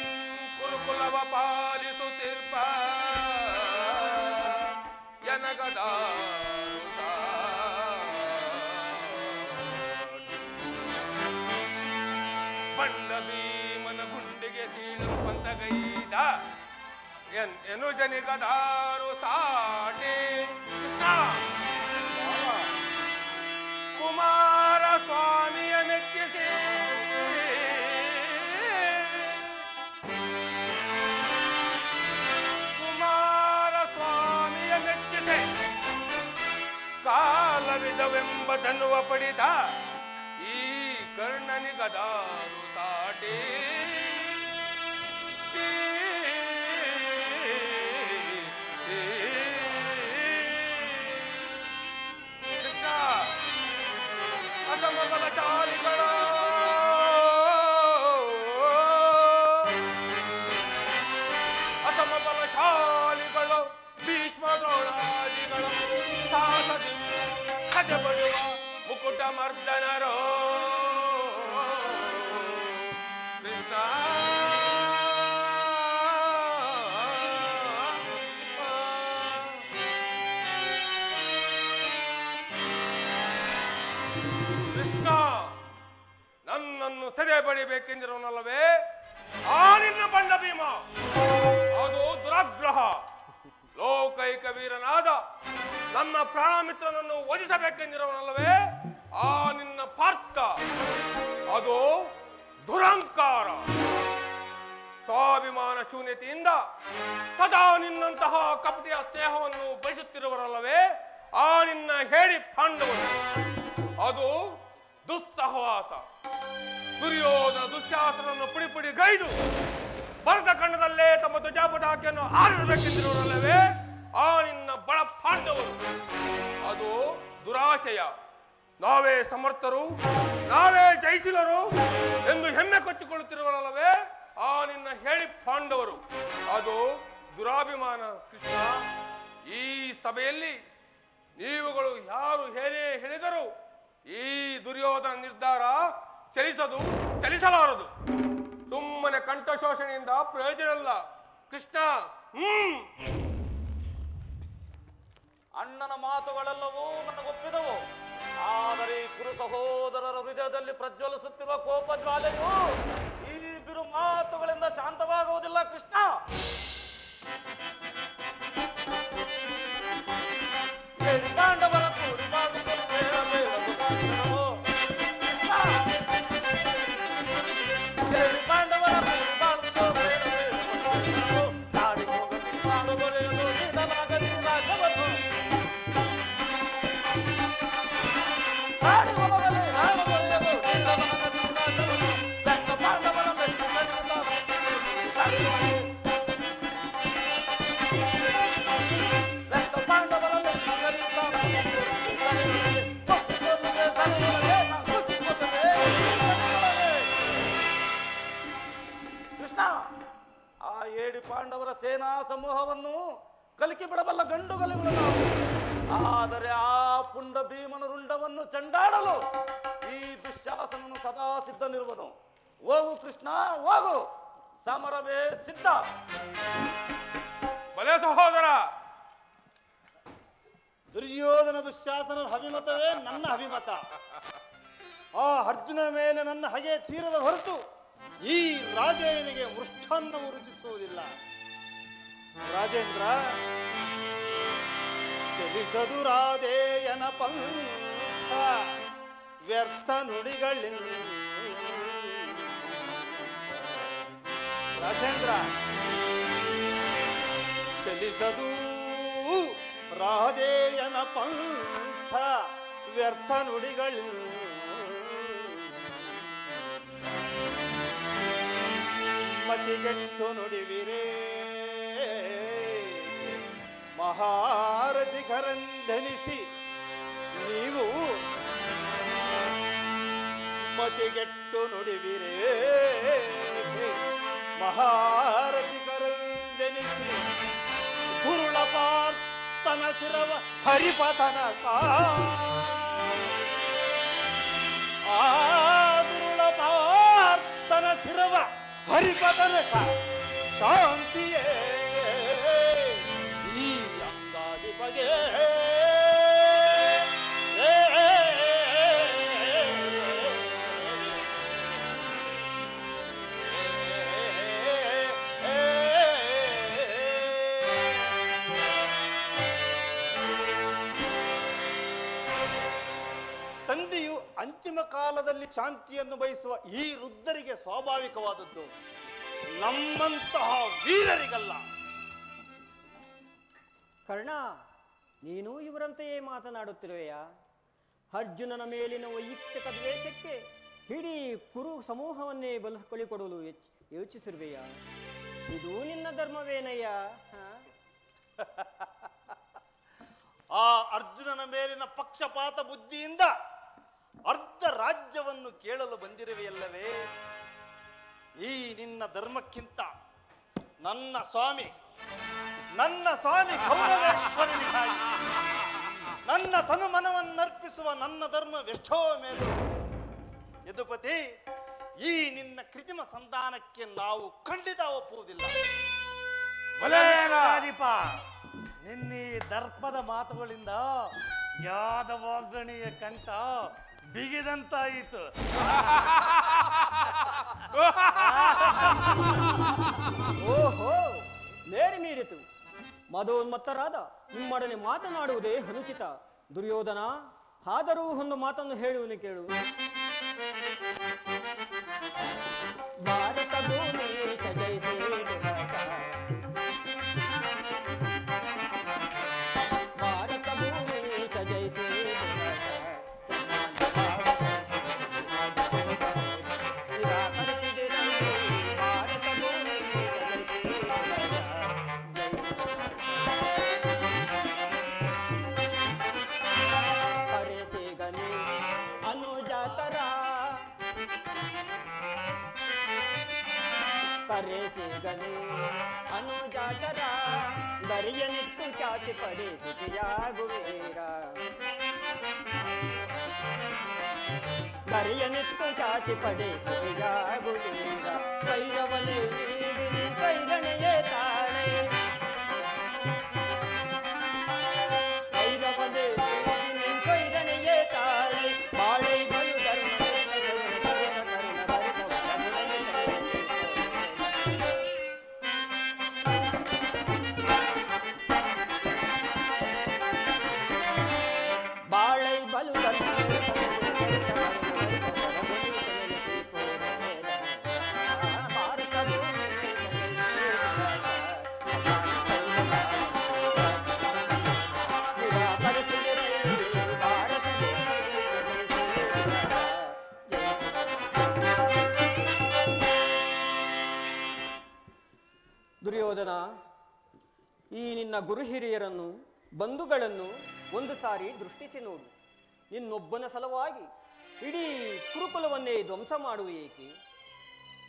ಕುರುಕುಲವ ಪಾಲಿಸುತ್ತಿರ್ಪ ಜನಗದ ಬಂಡ ಭೀಮನ ಗುಂಡಿಗೆ ಸೀಳಲು ಪಂತಗೈದ ಎನ್ನು ಜನಿಗದಾರು ಸಾಟಿ. ಕುಮಾರ ಸ್ವಾಮಿಯ ಮೆಚ್ಚಿಸಿ ಕಾಲವಿದವೆಂಬ ಧನುವ ಪಡಿದ ಈ ಕರ್ಣನಿಗದಾರು ಸಾಟಿ. ಮರ್ದನರೋ ಕೃಷ್ಣ ಕೃಷ್ಣ ನನ್ನನ್ನು ಸೆದೆ ಬಡಿಬೇಕೆಂದಿರುವನಲ್ಲವೇ ಆ ನಿನ್ನ ಬಂಡ ಭೀಮ ಅದು ದುರಾಗ್ರಹ. ಲೋಕೈಕ ವೀರನಾದ ನನ್ನ ಪ್ರಾಣಮಿತ್ರನನ್ನು ವಧಿಸಬೇಕೆಂದಿರುವನಲ್ಲವೇ ಆ ನಿನ್ನ ಪಾರ್ಥ ಅದು ದುರಂಕಾರ. ಸ್ವಾಭಿಮಾನ ಶೂನ್ಯತೆಯಿಂದ ಸದಾ ನಿನ್ನಂತಹ ಕಪಟಿಯ ಸ್ನೇಹವನ್ನು ಬಯಸುತ್ತಿರುವರಲ್ಲವೇ ಆ ನಿನ್ನ ಹೇಳಿ ಪಾಂಡವರು ಅದು ದುಸ್ಸಹವಾಸ. ದುರ್ಯೋಧನ ದುಶ್ಯಾಸನನ್ನು ಪುಡಿ ಪುಡಿ ಗೈದು ಭರತ ಖಂಡದಲ್ಲೇ ತಮ್ಮ ಧ್ವಜಾಪತಾಕೆಯನ್ನು ಆರಿಸಬೇಕೆಂದಿರುವರಲ್ಲವೇ ಆ ನಿನ್ನ ಬಳ ಪಾಂಡವರು ಅದು ದುರಾಶಯ. ನಾವೇ ಸಮರ್ಥರು, ನಾವೇ ಜಯಿಸಿಲರು ಎಂದು ಹೆಮ್ಮೆ ಕೊಚ್ಚಿಕೊಳ್ಳುತ್ತಿರುವರಲ್ಲವೇ ಆ ನಿನ್ನ ಹೇಳಿ ಪಾಂಡವರು ಅದು ದುರಾಭಿಮಾನ. ಕೃಷ್ಣ, ಈ ಸಭೆಯಲ್ಲಿ ನೀವುಗಳು ಯಾರು ಏನೇ ಹೇಳಿದರೂ ಈ ದುರ್ಯೋಧನ ನಿರ್ಧಾರ ಚಲಿಸಲಾರದು. ಸುಮ್ಮನೆ ಕಂಠಶೋಷಣೆಯಿಂದ ಪ್ರಯೋಜನ ಇಲ್ಲ. ಕೃಷ್ಣ, ಅಣ್ಣನ ಮಾತುಗಳೆಲ್ಲವೂ ನನಗೊಪ್ಪಿದವು. ಆದರೆ ಕುರು ಸಹೋದರರ ಹೃದಯದಲ್ಲಿ ಪ್ರಜ್ವಲಿಸುತ್ತಿರುವ ಕೋಪ ಜ್ವಾಲೆಯು ಈ ಬಿರು ಮಾತುಗಳಿಂದ ಶಾಂತವಾಗುವುದಿಲ್ಲ. ಕೃಷ್ಣ, ಪಾಂಡವರ ಕೂಡಿ ಬಾಗುತ್ತಲೂ ಬೇಡ ಬೇಡ ಕೃಷ್ಣ, ಪಾಂಡವರ ಕೂಡಿ ಬಾಳುತ್ತಲೂ ಬೇಡ ಬೇಡ ದಾಡಿ ಹೋಗಲಿ ಮಾಡು ಬರೆಯಲು ನೀಡಲಾಗಲಿ ರಾಜ್ಯವನ್ನು ದಾಡಿ ಹೋಗಲಿ ನಾಡು ಬರೆಯಲು ನೀಡಲಾಗಲಿ ರಾಜ್ಯವನ್ನು ಬೆಟ್ಟ ಪಾಂಡವರ ಬೆಟ್ಟ ಕೃಷ್ಣ, ಆ 7 ಪಾಂಡವರ ಸೇನಾ ಸಮೂಹವನ್ನು ಕಲಿಕೆ ಬಿಡಬಲ್ಲ ಗಂಡುಗಲಿಗಳು ನಾವು. ಆದರೆ ಆ ಪುಂಡ ಭೀಮನ ರುಂಡವನ್ನು ಚಂಡಾಡಲು ಈ ದುಶ್ಯಾಸನನು ಸದಾ ಸಿದ್ಧನಿರುವನು. ಹೋಗು ಕೃಷ್ಣ, ಹೋಗು, ಸಮರವೇ ಸಿದ್ಧ. ಬಲೆ ಸಹೋದರ, ದುರ್ಯೋಧನ ದುಶ್ಯಾಸನದ ಅಭಿಮತವೇ ನನ್ನ ಅಭಿಮತ. ಆ ಅರ್ಜುನ ಮೇಲೆ ನನ್ನ ಹಗೆ ತೀರದ ಹೊರತು ಈ ರಾಜೇನಿಗೆ ಮೃಷ್ಟಾನ್ನವು ರುಚಿಸುವುದಿಲ್ಲ. ರಾಜೇಂದ್ರ, ಚಲಿಸದು ರಾಧೇಯನ ಪಂಥ ವ್ಯರ್ಥ ನುಡಿಗಳಿಂದ. ರಾಜೇಂದ್ರ, ಚಲಿಸದು ರಾಧೇಯನ ಪಂಥ ವ್ಯರ್ಥ ನುಡಿಗಳಿಂದ. ಮತಿಗೆಟ್ಟು ನುಡಿವಿರೇ ಮಹಾರಥಿಕರಂಧನಿಸಿ ನೀವು. ಮತಿಗೆಟ್ಟು ನುಡಿವಿರೇ ಮಹಾರಥಿಕರಂಧನಿಸಿ ದುರುಳ ಪಾರ್ಥನ ಶಿರವ ಹರಿಪತನಕ. ಆ ದುರುಳ ಪಾರ್ಥನ ಶಿರವ ಹರಿಪತನಕ ಶಾಂತಿಯೇ ಈ ಅಂಗಾದಿ ಬಗೆ. ಸಂಧಿಯು ಅಂತಿಮ ಕಾಲದಲ್ಲಿ ಶಾಂತಿಯನ್ನು ಬಯಸುವ ಈ ವೃದ್ಧರಿಗೆ ಸ್ವಾಭಾವಿಕವಾದದ್ದು, ನಮ್ಮಂತಹ ವೀರರಿಗಲ್ಲ. ಕರ್ಣ, ನೀನು ಇವರಂತೆಯೇ ಮಾತನಾಡುತ್ತಿರುವೆಯಾ? ಅರ್ಜುನನ ಮೇಲಿನ ವೈಯಕ್ತಿಕ ದ್ವೇಷಕ್ಕೆ ಇಡೀ ಕುರು ಸಮೂಹವನ್ನೇ ಬಲಿಸಿಕೊಡಲು ಯೋಚಿಸಿರುವೆಯಾ? ಇದು ನಿನ್ನ ಧರ್ಮವೇನಯ್ಯ? ಆ ಅರ್ಜುನನ ಮೇಲಿನ ಪಕ್ಷಪಾತ ಬುದ್ಧಿಯಿಂದ ಅರ್ಧ ರಾಜ್ಯವನ್ನು ಕೇಳಲು ಬಂದಿರುವೆಯಲ್ಲವೇ? ಈ ನಿನ್ನ ಧರ್ಮಕ್ಕಿಂತ ನನ್ನ ಸ್ವಾಮಿ ಗೌರವೇಶ್ವರನಿಗಾಗಿ ನನ್ನ ತನುಮನವನ್ನರ್ಪಿಸುವ ನನ್ನ ಧರ್ಮವೆಷ್ಟೋ ಮೇಲು. ಯದುಪತಿ, ಈ ನಿನ್ನ ಕೃತ್ರಿಮ ಸಂಧಾನಕ್ಕೆ ನಾವು ಖಂಡಿತ ಒಪ್ಪುವುದಿಲ್ಲ. ನಿನ್ನ ಈ ದರ್ಪದ ಮಾತುಗಳಿಂದ ಯಾದವಾಗ್ಗಣಿಯ ಕಂಠ ಬಿಗಿದಂತಾಯಿತು. ಓಹೋ, ಮೇರಿ ಮೀರಿತು. ಮದೋನ್ಮತ್ತರಾದ ನಿಮ್ಮೊಡನೆ ಮಾತನಾಡುವುದೇ ಅನುಚಿತ. ದುರ್ಯೋಧನ, ಆದರೂ ಒಂದು ಮಾತನ್ನು ಹೇಳುವನು ಕೇಳು. ಭಾರತ ಭೂಮಿ ಸಜೈಸೇ ಭಾರತ ಭೂಮಿ ಸಜೈಸೇ ಕರೆಸಿಗನೆ ಅನುಜಾತರ ದರಿಯನಿತ್ತು ಚಾತಿ ಪಡಿಸುತ್ತಿಯಾಗುವೀರ. ದರಿಯನಿತ್ತು ಚಾತಿ ಪಡಿಸುತ್ತಿಯಾಗುವೀರ. ಕೈರವನೇ ನೀಡಿ ಕೈರಣೆಯೇ ತಾಳೆ. ಕೈರವನೇ ನೀಡಿ ಕೈರಣೆಯೇ ತಾಳೆ. ಬಾಳೆ ಬಲು ಧರ್ಮ ದುರ್ಯೋಧನ, ಈ ನಿನ್ನ ಗುರು ಹಿರಿಯರನ್ನು ಬಂಧುಗಳನ್ನು ಒಂದು ಸಾರಿ ದೃಷ್ಟಿಸಿ ನೋಡು. ನಿನ್ನೊಬ್ಬನ ಸಲುವಾಗಿ ಇಡೀ ಕುರುಕುಲವನ್ನೇ ಧ್ವಂಸ ಮಾಡುವ ಏಕೆ?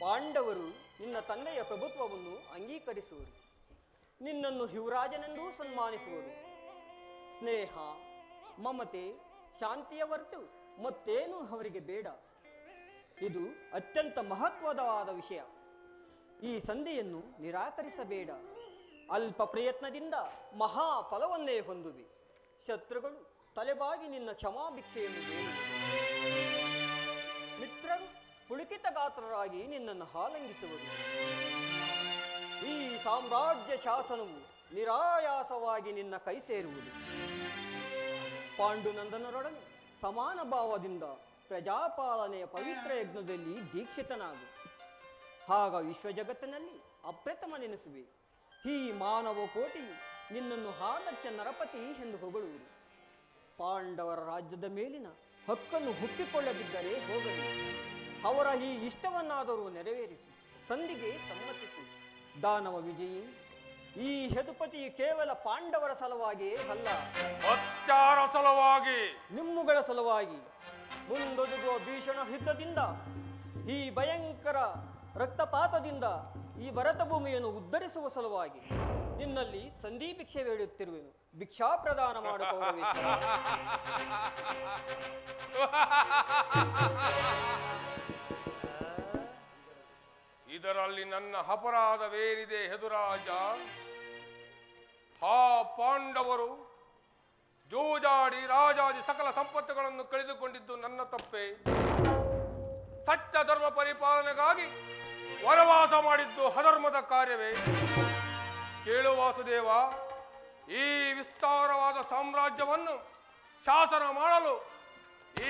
ಪಾಂಡವರು ನಿನ್ನ ತಂದೆಯ ಪ್ರಭುತ್ವವನ್ನು ಅಂಗೀಕರಿಸುವರು. ನಿನ್ನನ್ನು ಯುವರಾಜನೆಂದೂ ಸನ್ಮಾನಿಸುವರು. ಸ್ನೇಹ, ಮಮತೆ, ಶಾಂತಿಯ ಹೊರತು ಮತ್ತೇನೂ ಅವರಿಗೆ ಬೇಡ. ಇದು ಅತ್ಯಂತ ಮಹತ್ವವಾದ ವಿಷಯ. ಈ ಸಂಧಿಯನ್ನು ನಿರಾಕರಿಸಬೇಡ. ಅಲ್ಪ ಪ್ರಯತ್ನದಿಂದ ಮಹಾ ಫಲವನ್ನೇ ಹೊಂದುವಿ. ಶತ್ರುಗಳು ತಲೆಬಾಗಿ ನಿನ್ನ ಕ್ಷಮಾಭಿಕ್ಷೆಯನ್ನು ಬೇಡುವರು. ಮಿತ್ರರು ಪುಳುಕಿತ ಗಾತ್ರರಾಗಿ ನಿನ್ನನ್ನು ಆಲಂಗಿಸುವರು. ಈ ಸಾಮ್ರಾಜ್ಯ ಶಾಸನವು ನಿರಾಯಾಸವಾಗಿ ನಿನ್ನ ಕೈ ಸೇರುವುದು. ಪಾಂಡುನಂದನರೊಡನೆ ಸಮಾನ ಭಾವದಿಂದ ಪ್ರಜಾಪಾಲನೆಯ ಪವಿತ್ರ ಯಜ್ಞದಲ್ಲಿ ದೀಕ್ಷಿತನಾಗು. ಆಗ ವಿಶ್ವ ಜಗತ್ತಿನಲ್ಲಿ ಅಪ್ರಥಮನೆನಿಸುವೆ. ಈ ಮಾನವ ಕೋಟಿಯು ನಿನ್ನನ್ನು ಆದರ್ಶ ನರಪತಿ ಎಂದು ಹೊಗಳುವುದು. ಪಾಂಡವರ ರಾಜ್ಯದ ಮೇಲಿನ ಹಕ್ಕನ್ನು ಹುಟ್ಟಿಕೊಳ್ಳದಿದ್ದರೆ ಹೋಗಲಿ. ಅವರ ಈ ಇಷ್ಟವನ್ನಾದರೂ ನೆರವೇರಿಸು. ಸಂಧಿಗೆ ಸಮ್ಮತಿಸು. ದಾನವ ವಿಜಯಿ, ಈ ಯದುಪತಿ ಕೇವಲ ಪಾಂಡವರ ಸಲುವಾಗಿಯೇ ಅಲ್ಲ, ಅತ್ಯಾರ ಸಲುವಾಗಿ, ನಿಮ್ಮುಗಳ ಸಲುವಾಗಿ ಮುಂದೊದಗುವ ಭೀಷಣ ಯುದ್ಧದಿಂದ, ಈ ಭಯಂಕರ ರಕ್ತಪಾತದಿಂದ ಈ ಭರತ ಭೂಮಿಯನ್ನು ಉದ್ಧರಿಸುವ ಸಲುವಾಗಿ ನಿನ್ನಲ್ಲಿ ಸಂಧಿ ಭಿಕ್ಷೆ ಬೇಡುತ್ತಿರುವೆನು. ಭಿಕ್ಷಾ ಪ್ರದಾನ ಮಾಡು ಕೌರವೇಶ್ವರ. ಇದರಲ್ಲಿ ನನ್ನ ಅಪರಾಧವೇನಿದೆ ಯದುರಾಜ? ಆ ಪಾಂಡವರು ಜೂಜಾಡಿ ರಾಜಾದಿ ಸಕಲ ಸಂಪತ್ತುಗಳನ್ನು ಕಳೆದುಕೊಂಡಿದ್ದು ನನ್ನ ತಪ್ಪೆ. ಸತ್ಯ ಧರ್ಮ ಪರಿಪಾಲನೆಗಾಗಿ ವನವಾಸ ಮಾಡಿದ್ದು ಅಧರ್ಮದ ಕಾರ್ಯವೇ? ಕೇಳು ವಾಸುದೇವ, ಈ ವಿಸ್ತಾರವಾದ ಸಾಮ್ರಾಜ್ಯವನ್ನು ಶಾಸನ ಮಾಡಲು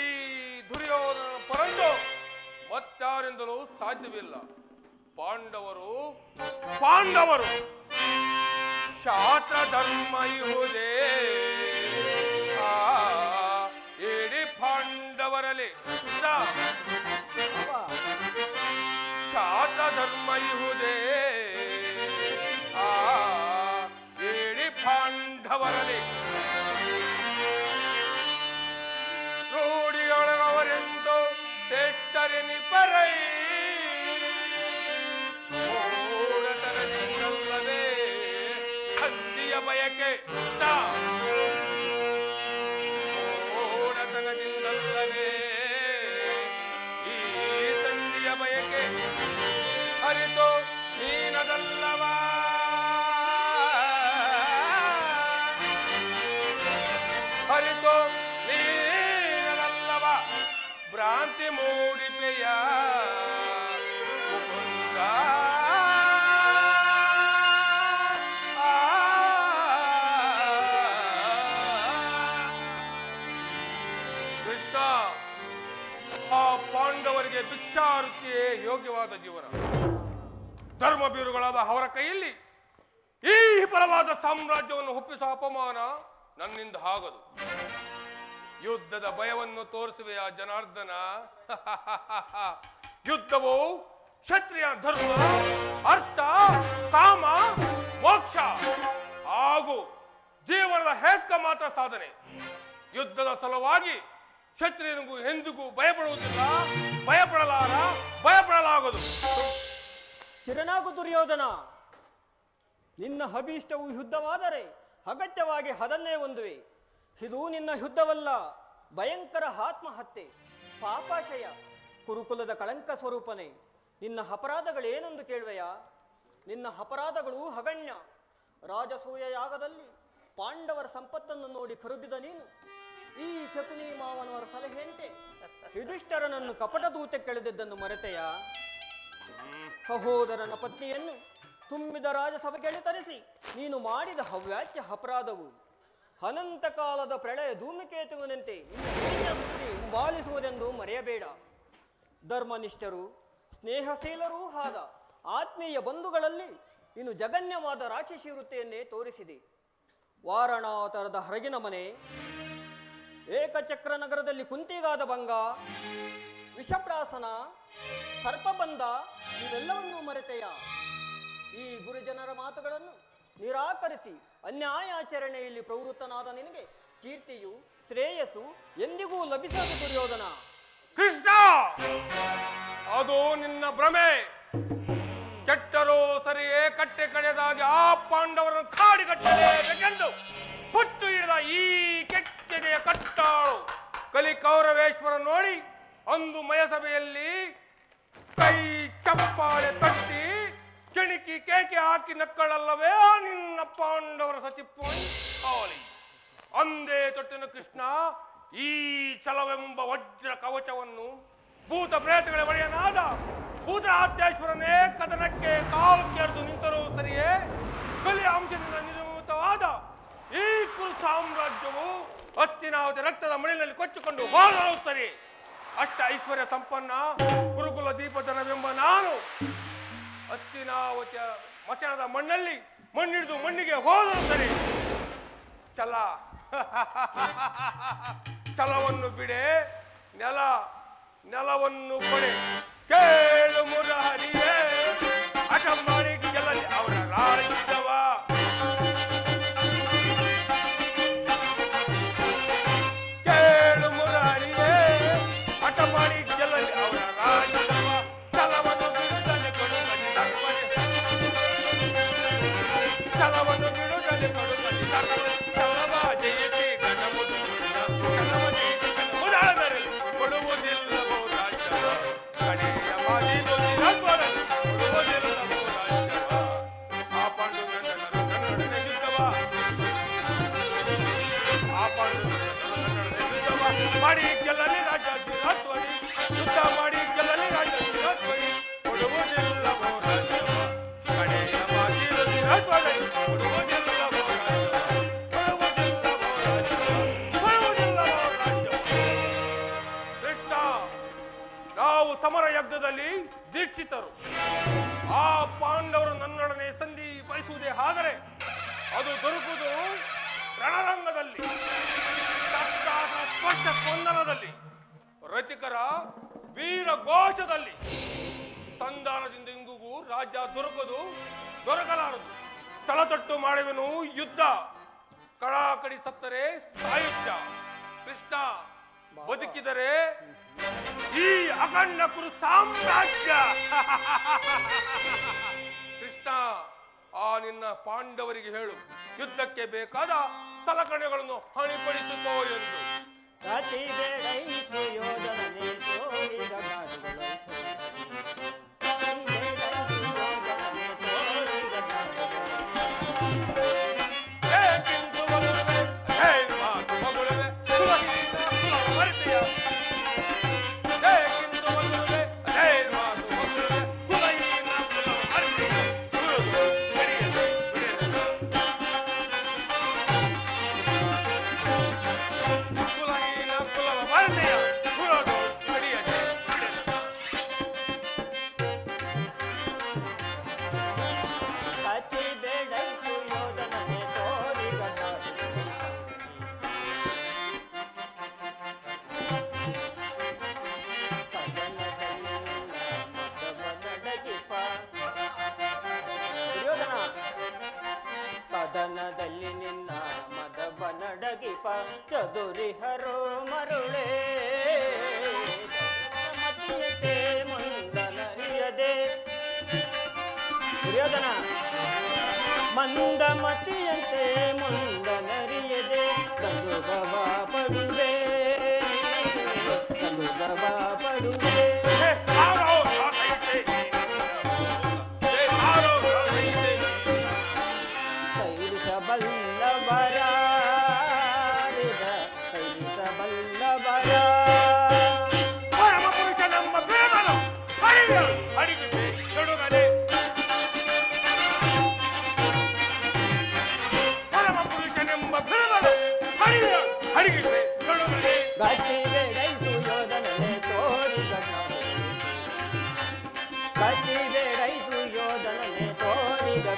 ಈ ದುರ್ಯೋಧನ ಪರಂದು ಮತ್ತಾರಿಂದಲೂ ಸಾಧ್ಯವಿಲ್ಲ. ಪಾಂಡವರು ಶಾಸ್ತ್ರ ಧರ್ಮ ಇಹುದೇ ಇಡೀ ಪಾಂಡವರಲ್ಲಿ ಶಾಸ್ತ್ರ ಧರ್ಮ ಇಹುದೇ ಇಡೀ ಪಾಂಡವರಲ್ಲಿ ರೂಢಿಯೊಳಗವರೆಂದು ಶ್ರೇಷ್ಠರೆನಿಪರೈ ಮೂಢತನದಿಂದಲ್ಲದೆ ಸಂಧಿಯ ಬಯಕೆ ಆರೋಗ್ಯವಾದ ಜೀವನ. ಧರ್ಮಬೀರುಗಳಾದ ಅವರ ಕೈಯಲ್ಲಿ ಈ ವಿಫಲವಾದ ಸಾಮ್ರಾಜ್ಯವನ್ನು ಒಪ್ಪಿಸುವ ಅಪಮಾನ ನನ್ನಿಂದ ಆಗದು. ಯುದ್ಧದ ಭಯವನ್ನು ತೋರಿಸುವೆಯ ಜನಾರ್ದನ? ಯುದ್ಧವು ಕ್ಷತ್ರಿಯ ಧರ್ಮ, ಅರ್ಥ, ಕಾಮ, ಮೋಕ್ಷ ಹಾಗೂ ಜೀವನದ ಏಕ ಮಾತ್ರ ಸಾಧನೆ. ಯುದ್ಧದ ಸಲುವಾಗಿ ಕ್ಷತ್ರಿಯನಿಗೂ ಎಂದಿಗೂ ಭಯಪಡುವುದಿಲ್ಲ, ಭಯಪಡಲಾಗದು. ಚಿರನಾಗು ದುರ್ಯೋಧನ, ನಿನ್ನ ಅಭೀಷ್ಟವು ಯುದ್ಧವಾದರೆ ಅಗತ್ಯವಾಗಿ ಅದನ್ನೇ ಹೊಂದುವೆ. ಇದು ನಿನ್ನ ಯುದ್ಧವಲ್ಲ, ಭಯಂಕರ ಆತ್ಮಹತ್ಯೆ, ಪಾಪಾಶಯ, ಕುರುಕುಲದ ಕಳಂಕ ಸ್ವರೂಪನೇ. ನಿನ್ನ ಅಪರಾಧಗಳೇನೆಂದು ಕೇಳುವೆಯಾ? ನಿನ್ನ ಅಪರಾಧಗಳು ಅಗಣ್ಯ. ರಾಜಸೂಯ ಯಾಗದಲ್ಲಿ ಪಾಂಡವರ ಸಂಪತ್ತನ್ನು ನೋಡಿ ಕರುಬಿದ ನೀನು ಈ ಶಕುನಿ ಮಾವನವರ ಸಲಹೆಯಂತೆ ಯುಧಿಷ್ಠರನನ್ನು ಕಪಟ ದೂತಕ್ಕೆಳೆದಿದ್ದನ್ನು ಮರೆತೆಯ? ಸಹೋದರನ ಪತ್ನಿಯನ್ನು ತುಂಬಿದ ರಾಜಸಭೆಗೆ ತರಿಸಿ ನೀನು ಮಾಡಿದ ಹವ್ಯಾಚ್ಯ ಅಪರಾಧವು ಅನಂತ ಕಾಲದ ಪ್ರಳಯ ಧೂಮಕೇತುವಿನಂತೆ ಹಿಂಬಾಲಿಸುವುದೆಂದು ಮರೆಯಬೇಡ. ಧರ್ಮನಿಷ್ಠರು, ಸ್ನೇಹಶೀಲರೂ ಆದ ಆತ್ಮೀಯ ಬಂಧುಗಳಲ್ಲಿ ಇನ್ನು ಜಗನ್ಯವಾದ ರಾಕ್ಷಸಿ ವೃತ್ತಿಯನ್ನೇ ತೋರಿಸಿದೆ. ವಾರಣಾವತಾರದ ಹೊರಗಿನ ಮನೆ, ಏಕಚಕ್ರ ನಗರದಲ್ಲಿ ಕುಂತಿಗಾದ ಭಂಗ, ವಿಷಪ್ರಾಸನ, ಸರ್ಪಬಂಧ ಇವೆಲ್ಲವನ್ನೂ ಮರೆತೆಯ? ಈ ಗುರುಜನರ ಮಾತುಗಳನ್ನು ನಿರಾಕರಿಸಿ ಅನ್ಯಾಯಾಚರಣೆಯಲ್ಲಿ ಪ್ರವೃತ್ತನಾದ ನಿನಗೆ ಕೀರ್ತಿಯು ಶ್ರೇಯಸ್ಸು ಎಂದಿಗೂ ಲಭಿಸದು ದುರ್ಯೋಧನ. ಕೃಷ್ಣ, ಅದು ನಿನ್ನ ಭ್ರಮೆ. ಕೆಟ್ಟರೂ ಸರಿಯೇ ಕಟ್ಟೆ ಕಡೆದಾಗಿ ಆ ಪಾಂಡವರನ್ನು ಕಾಡಿಗಟ್ಟಲೇಬೇಕೆಂದು ಪಟ್ಟು ಹಿಡಿದ ಈ ಕೆಚ್ಚೆದೆಯ ಕಟ್ಟಾಳು ಕಲಿ ಕೌರವೇಶ್ವರ ನೋಡಿ ಅಂದು ಮಯಸಭೆಯಲ್ಲಿ ಕೈ ಚಪ್ಪಾಳೆ ತಟ್ಟಿ ಕೆಣಿಕಿ ಕೇಕೆ ಹಾಕಿ ನಕ್ಕಳಲ್ಲವೇ ನಿನ್ನ ಪಾಂಡವರ ಸಚಿಪೋಣಿ ಕಾವಲಿ. ಅಂದೇ ತೊಟ್ಟಿನ ಕೃಷ್ಣ ಈ ಛಲವೆಂಬ ವಜ್ರ ಕವಚವನ್ನು ಭೂತ ಪ್ರೇತಗಳ ಒಡೆಯನಾದ ಭೂತರಾತ್ಯೇಶ್ವರನೇ ಕದನಕ್ಕೆ ಕಾಲು ಕೆರೆದು ನಿಂತರೂ ಸರಿಯೇ ಕಲಿಯ ಅಂಶದಿಂದ ನಿರ್ಮಿತವಾದ ಈ ಕುರು ಸಾಮ್ರಾಜ್ಯವು ಹತ್ತಿನಾವತಿ ರಕ್ತದ ಮಡಿಲಿನಲ್ಲಿ ಕೊಚ್ಚಿಕೊಂಡು ಹೋದರೂ ಸರಿ. ಅಷ್ಟ ಐಶ್ವರ್ಯ ಸಂಪನ್ನ ಕುರುಕುಲ ದೀಪಧನವೆಂಬ ನಾನು ಹತ್ತಿನಾವತಿಯ ಮಚನದ ಮಣ್ಣಲ್ಲಿ ಮಣ್ಣಿಡಿದು ಮಣ್ಣಿಗೆ ಹೋದರೂ ಸರಿ. ಛಲವನ್ನು ಬಿಡೆ, ನೆಲವನ್ನು ಕೊಡೆ. ಕೇಳು ಮುರಹರಿಯೇ, ಹಠ ಮಾಡಿ ಗೆಲ್ಲಲಿ ಅವರ ರಾಜ್ಯವ. ಕೇಳು ಮುರಹರಿಯೇ, ಹಠ ಮಾಡಿ ಗೆಲ್ಲಲಿ ಅವರ ರಾಜ್ಯವ. ಛಲವನ್ನು ಬಿಡುತ್ತಲೇ ಕೊಡುಗಲಿ ತರ್ಪಣೆ, ಛಲವನ್ನು ಬಿಡುತ್ತಲೇ ಕೊಡುಗಲಿ ತರ್ಪಣೆ. ಛಲವ ಜಯತಿ ಗಣಮುದು ಛಲವ ಜಯತಿ ಗಣಮುದಾದರೆ ಕೊಡುವುದಿಲ್ಲವೋ ರಾಜ್ಯವ. ಕಡೆಯ ಮಾತಿದು ನಿರಂತರದಲ್ಲಿ ಕೊಡುವುದಿಲ್ಲವೋ ರಾಜ್ಯವ. ಆ ಪಾಂಡುನೊಡನೆ ಯುದ್ಧವ, ಆ ಪಾಂಡುನೊಡನೆ ಯುದ್ಧವ ಮಾಡಿ ಗೆಲ್ಲಲಿ ರಾಜ್ಯಾಧಿರಾತ್ವರಿ. ಯುದ್ಧ ಮಾಡಿ ಗೆಲ್ಲಲಿ ರಾಜ್ಯಾಧಿರಾತ್ವರಿ. ಕೊಡುವುದಿಲ್ಲವೋ ರಾಜ್ಯವ. ಕಡೆಯ ಮಾತಿದು ನಿರಂತರದಲ್ಲಿ ಕೊಡುವುದಿಲ್ಲವೋ ರಾಜ್ಯವ. ಕೊಡುವುದಿಲ್ಲವೋ ರಾಜ್ಯವ. ಕೊಡುವುದಿಲ್ಲವೋ ರಾಜ್ಯವ. ಕೃಷ್ಣ, ನಾವು ಸಮರ ಯಜ್ಞದಲ್ಲಿ ದೀಕ್ಷಿತರು. ಆ ಪಾಂಡವರು ನನ್ನೊಡನೆ ಸಂಧಿ ಬಯಸುವುದೇ ಆದರೆ ಅದು ದೊರಕುವುದು ರಣರಂಗದಲ್ಲಿ, ಸ್ಪಷ್ಟ ಸ್ಪಂದನದಲ್ಲಿ, ರಚಿಕರ ವೀರ ಘೋಷದಲ್ಲಿ. ಸಂಧಾನದಿಂದ ಇಂದಿಗೂ ರಾಜ್ಯ ದೊರಕಲಾರದು. ತಳತಟ್ಟು ಮಾಡುವೆನು ಯುದ್ಧ, ಕಡಾಕಡಿ ಸತ್ತರೆ ಸಾಯುಜ್ಯ. ಕೃಷ್ಣ, ಬದುಕಿದರೆ ಈ ಅಖಂಡ ಕುರು ಸಾಮ್ರಾಜ್ಯ. ಕೃಷ್ಣ, ಆ ನಿನ್ನ ಪಾಂಡವರಿಗೆ ಹೇಳು, ಯುದ್ಧಕ್ಕೆ ಬೇಕಾದ ಸಲಕರಣೆಗಳನ್ನು ಹಣಿಪಡಿಸಿಕೋ ಎಂದು. ಅತಿ ಬೇಡೈಸು ಯೋಧನನೇ ತೋರಿದ ಗಾದುಗಳೈಸು. ಅತಿ ಬೇಡೈಸು ಯೋಧನನೇ ತೋರಿದ ಗಾದುಗಳೈಸು. ಏಕೆಂದು ಬರುವೆ ಏನು ಮಾತು ಮಗುಳುವೆ ಸುಲಹಿಯಿಂದ ಸುಲಭ ಮರೆತೆಯ. ಏಕೆಂದು ಬರುವೆ ಏನು ಮಾತು ಮಗುಳುವೆ ಸುಲಹಿಯಿಂದ ಸುಲಭ ಮರೆತೆಯ. ಸುಲಭ ಬಿಡಿಯದೆ ಬಿಡಿಯದೆ ಸುಲಹಿನ ಸುಲಭ ಮರೆತೆಯ. ಸುಲಭ ಬಿಡಿಯದೆ ಬಿಡಿಯದೆ ಮರುಳೆ ಮತಿಯಂತೆ ಮಂದನರಿಯದೆ ದುರ್ಯೋಧನ ಮಂದಮತಿಯಂತೆ ಮಂದನರಿಯದೆ ಕಂದುಗವ ಪಡುವೆ ಕಂದುಗವ ಪಡುವೆ ಕೈಲಿಸಬಲ್ಲವರ ಕೈಲಿಸಬಲ್ಲವರ ಗತಿ ಬೇಡೈಸು ಯೋಧನನೆ ತೋರಿದ ಗತಿ ಬೇಡೈಸು ಯೋಧನನೆ ತೋರಿದ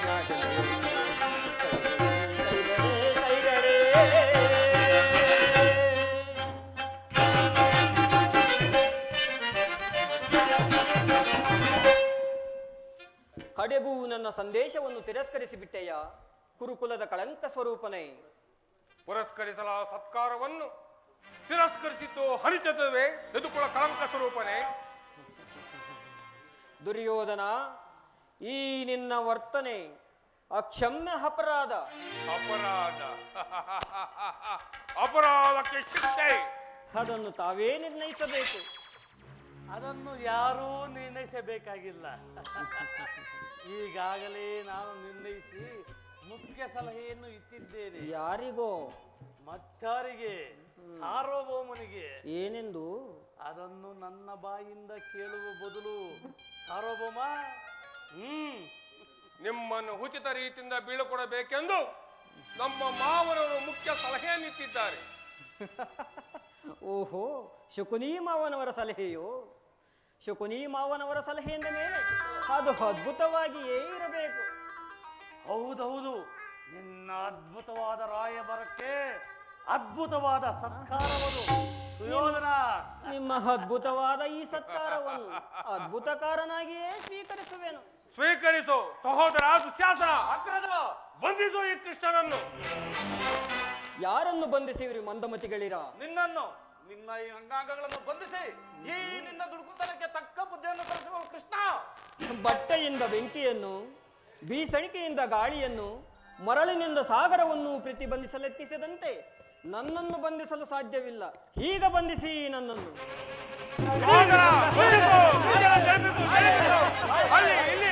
ಕಡೆಗೂ ನನ್ನ ಸಂದೇಶವನ್ನು ತಿರಸ್ಕರಿಸಿ ಬಿಟ್ಟೆಯ ಕುರುಕುಲದ ಕಳಂಕ ಸ್ವರೂಪನೇ. ಪುರಸ್ಕರಿಸಲ ಸತ್ಕಾರವನ್ನು ತಿರಸ್ಕರಿಸಿತು ಹರಿತದುವೆ ಎದುಕುಳ ಕಳಂಕ ಸ್ವರೂಪನೇ. ದುರ್ಯೋಧನ, ಈ ನಿನ್ನ ವರ್ತನೆ ಅಕ್ಷಮ್ಯ ಅಪರಾಧ. ಅಪರಾಧ ಅಪರಾಧಕ್ಕೆ ಶಿಕ್ಷೆ ಅದನ್ನು ತಾವೇ ನಿರ್ಣಯಿಸಬೇಕು. ಅದನ್ನು ಯಾರೂ ನಿರ್ಣಯಿಸಬೇಕಾಗಿಲ್ಲ. ಈಗಾಗಲೇ ನಾನು ನಿರ್ಣಯಿಸಿ ಮುಖ್ಯ ಸಲಹೆಯನ್ನು ಇಟ್ಟಿದ್ದೇನೆ. ಯಾರಿಗೋ? ಮತ್ತಾರಿಗೆ? ಸಾರ್ವಭೌಮನಿಗೆ. ಏನೆಂದು? ಅದನ್ನು ನನ್ನ ಬಾಯಿಂದ ಕೇಳುವ ಬದಲು ಸಾರ್ವಭೌಮ ನಿಮ್ಮನ್ನು ಉಚಿತ ರೀತಿಯಿಂದ ಬೀಳುಕೊಡಬೇಕೆಂದು ನಮ್ಮ ಮಾವನವರು ಮುಖ್ಯ ಸಲಹೆಯನ್ನಿಟ್ಟಿದ್ದಾರೆ. ಓಹೋ, ಶಕುನಿ ಮಾವನವರ ಸಲಹೆಯೋ? ಶಕುನಿ ಮಾವನವರ ಸಲಹೆಯಿಂದ ಮೇಲೆ ಅದು ಅದ್ಭುತವಾಗಿಯೇ ಇರಬೇಕು. ಹೌದೌದು, ನಿನ್ನ ಅದ್ಭುತವಾದ ರಾಯಭಾರಕ್ಕೆ ಅದ್ಭುತವಾದ ಸತ್ಕಾರವನ್ನು ಸುಯೋಧನ. ನಿಮ್ಮ ಅದ್ಭುತವಾದ ಈ ಸತ್ಕಾರವನ್ನು ಅದ್ಭುತಕಾರನಾಗಿಯೇ ಸ್ವೀಕರಿಸುವೆನು. ಸ್ವೀಕರಿಸು ಸಹೋದರ ದುಶ್ಯಾಸನ. ಬಂಧಿಸು ಈ ಕೃಷ್ಣನನ್ನು. ಯಾರನ್ನು ಬಂಧಿಸಿವಿರಿ ಮಂದಮತಿಗಳಿರ? ನಿನ್ನನ್ನು, ನಿನ್ನ ಈ ಅಂಗಾಂಗಗಳನ್ನು ಬಂಧಿಸಿ ಈ ನಿನ್ನ ದುಡುಕುತನಕ್ಕೆ ತಕ್ಕ ಬುದ್ಧಿಯನ್ನು ಕಲಿಸುವ ಕೃಷ್ಣ. ಬಟ್ಟೆಯಿಂದ ಬೆಂಕಿಯನ್ನು, ಬೀಸಣಿಕೆಯಿಂದ ಗಾಳಿಯನ್ನು, ಮರಳಿನಿಂದ ಸಾಗರವನ್ನು ಪ್ರತಿಬಂಧಿಸಲೆತ್ತಿಸದಂತೆ ನನ್ನನ್ನು ಬಂಧಿಸಲು ಸಾಧ್ಯವಿಲ್ಲ. ಈಗ ಬಂಧಿಸಿ ನನ್ನನ್ನು. ಅಲ್ಲಿ ಇಲ್ಲಿ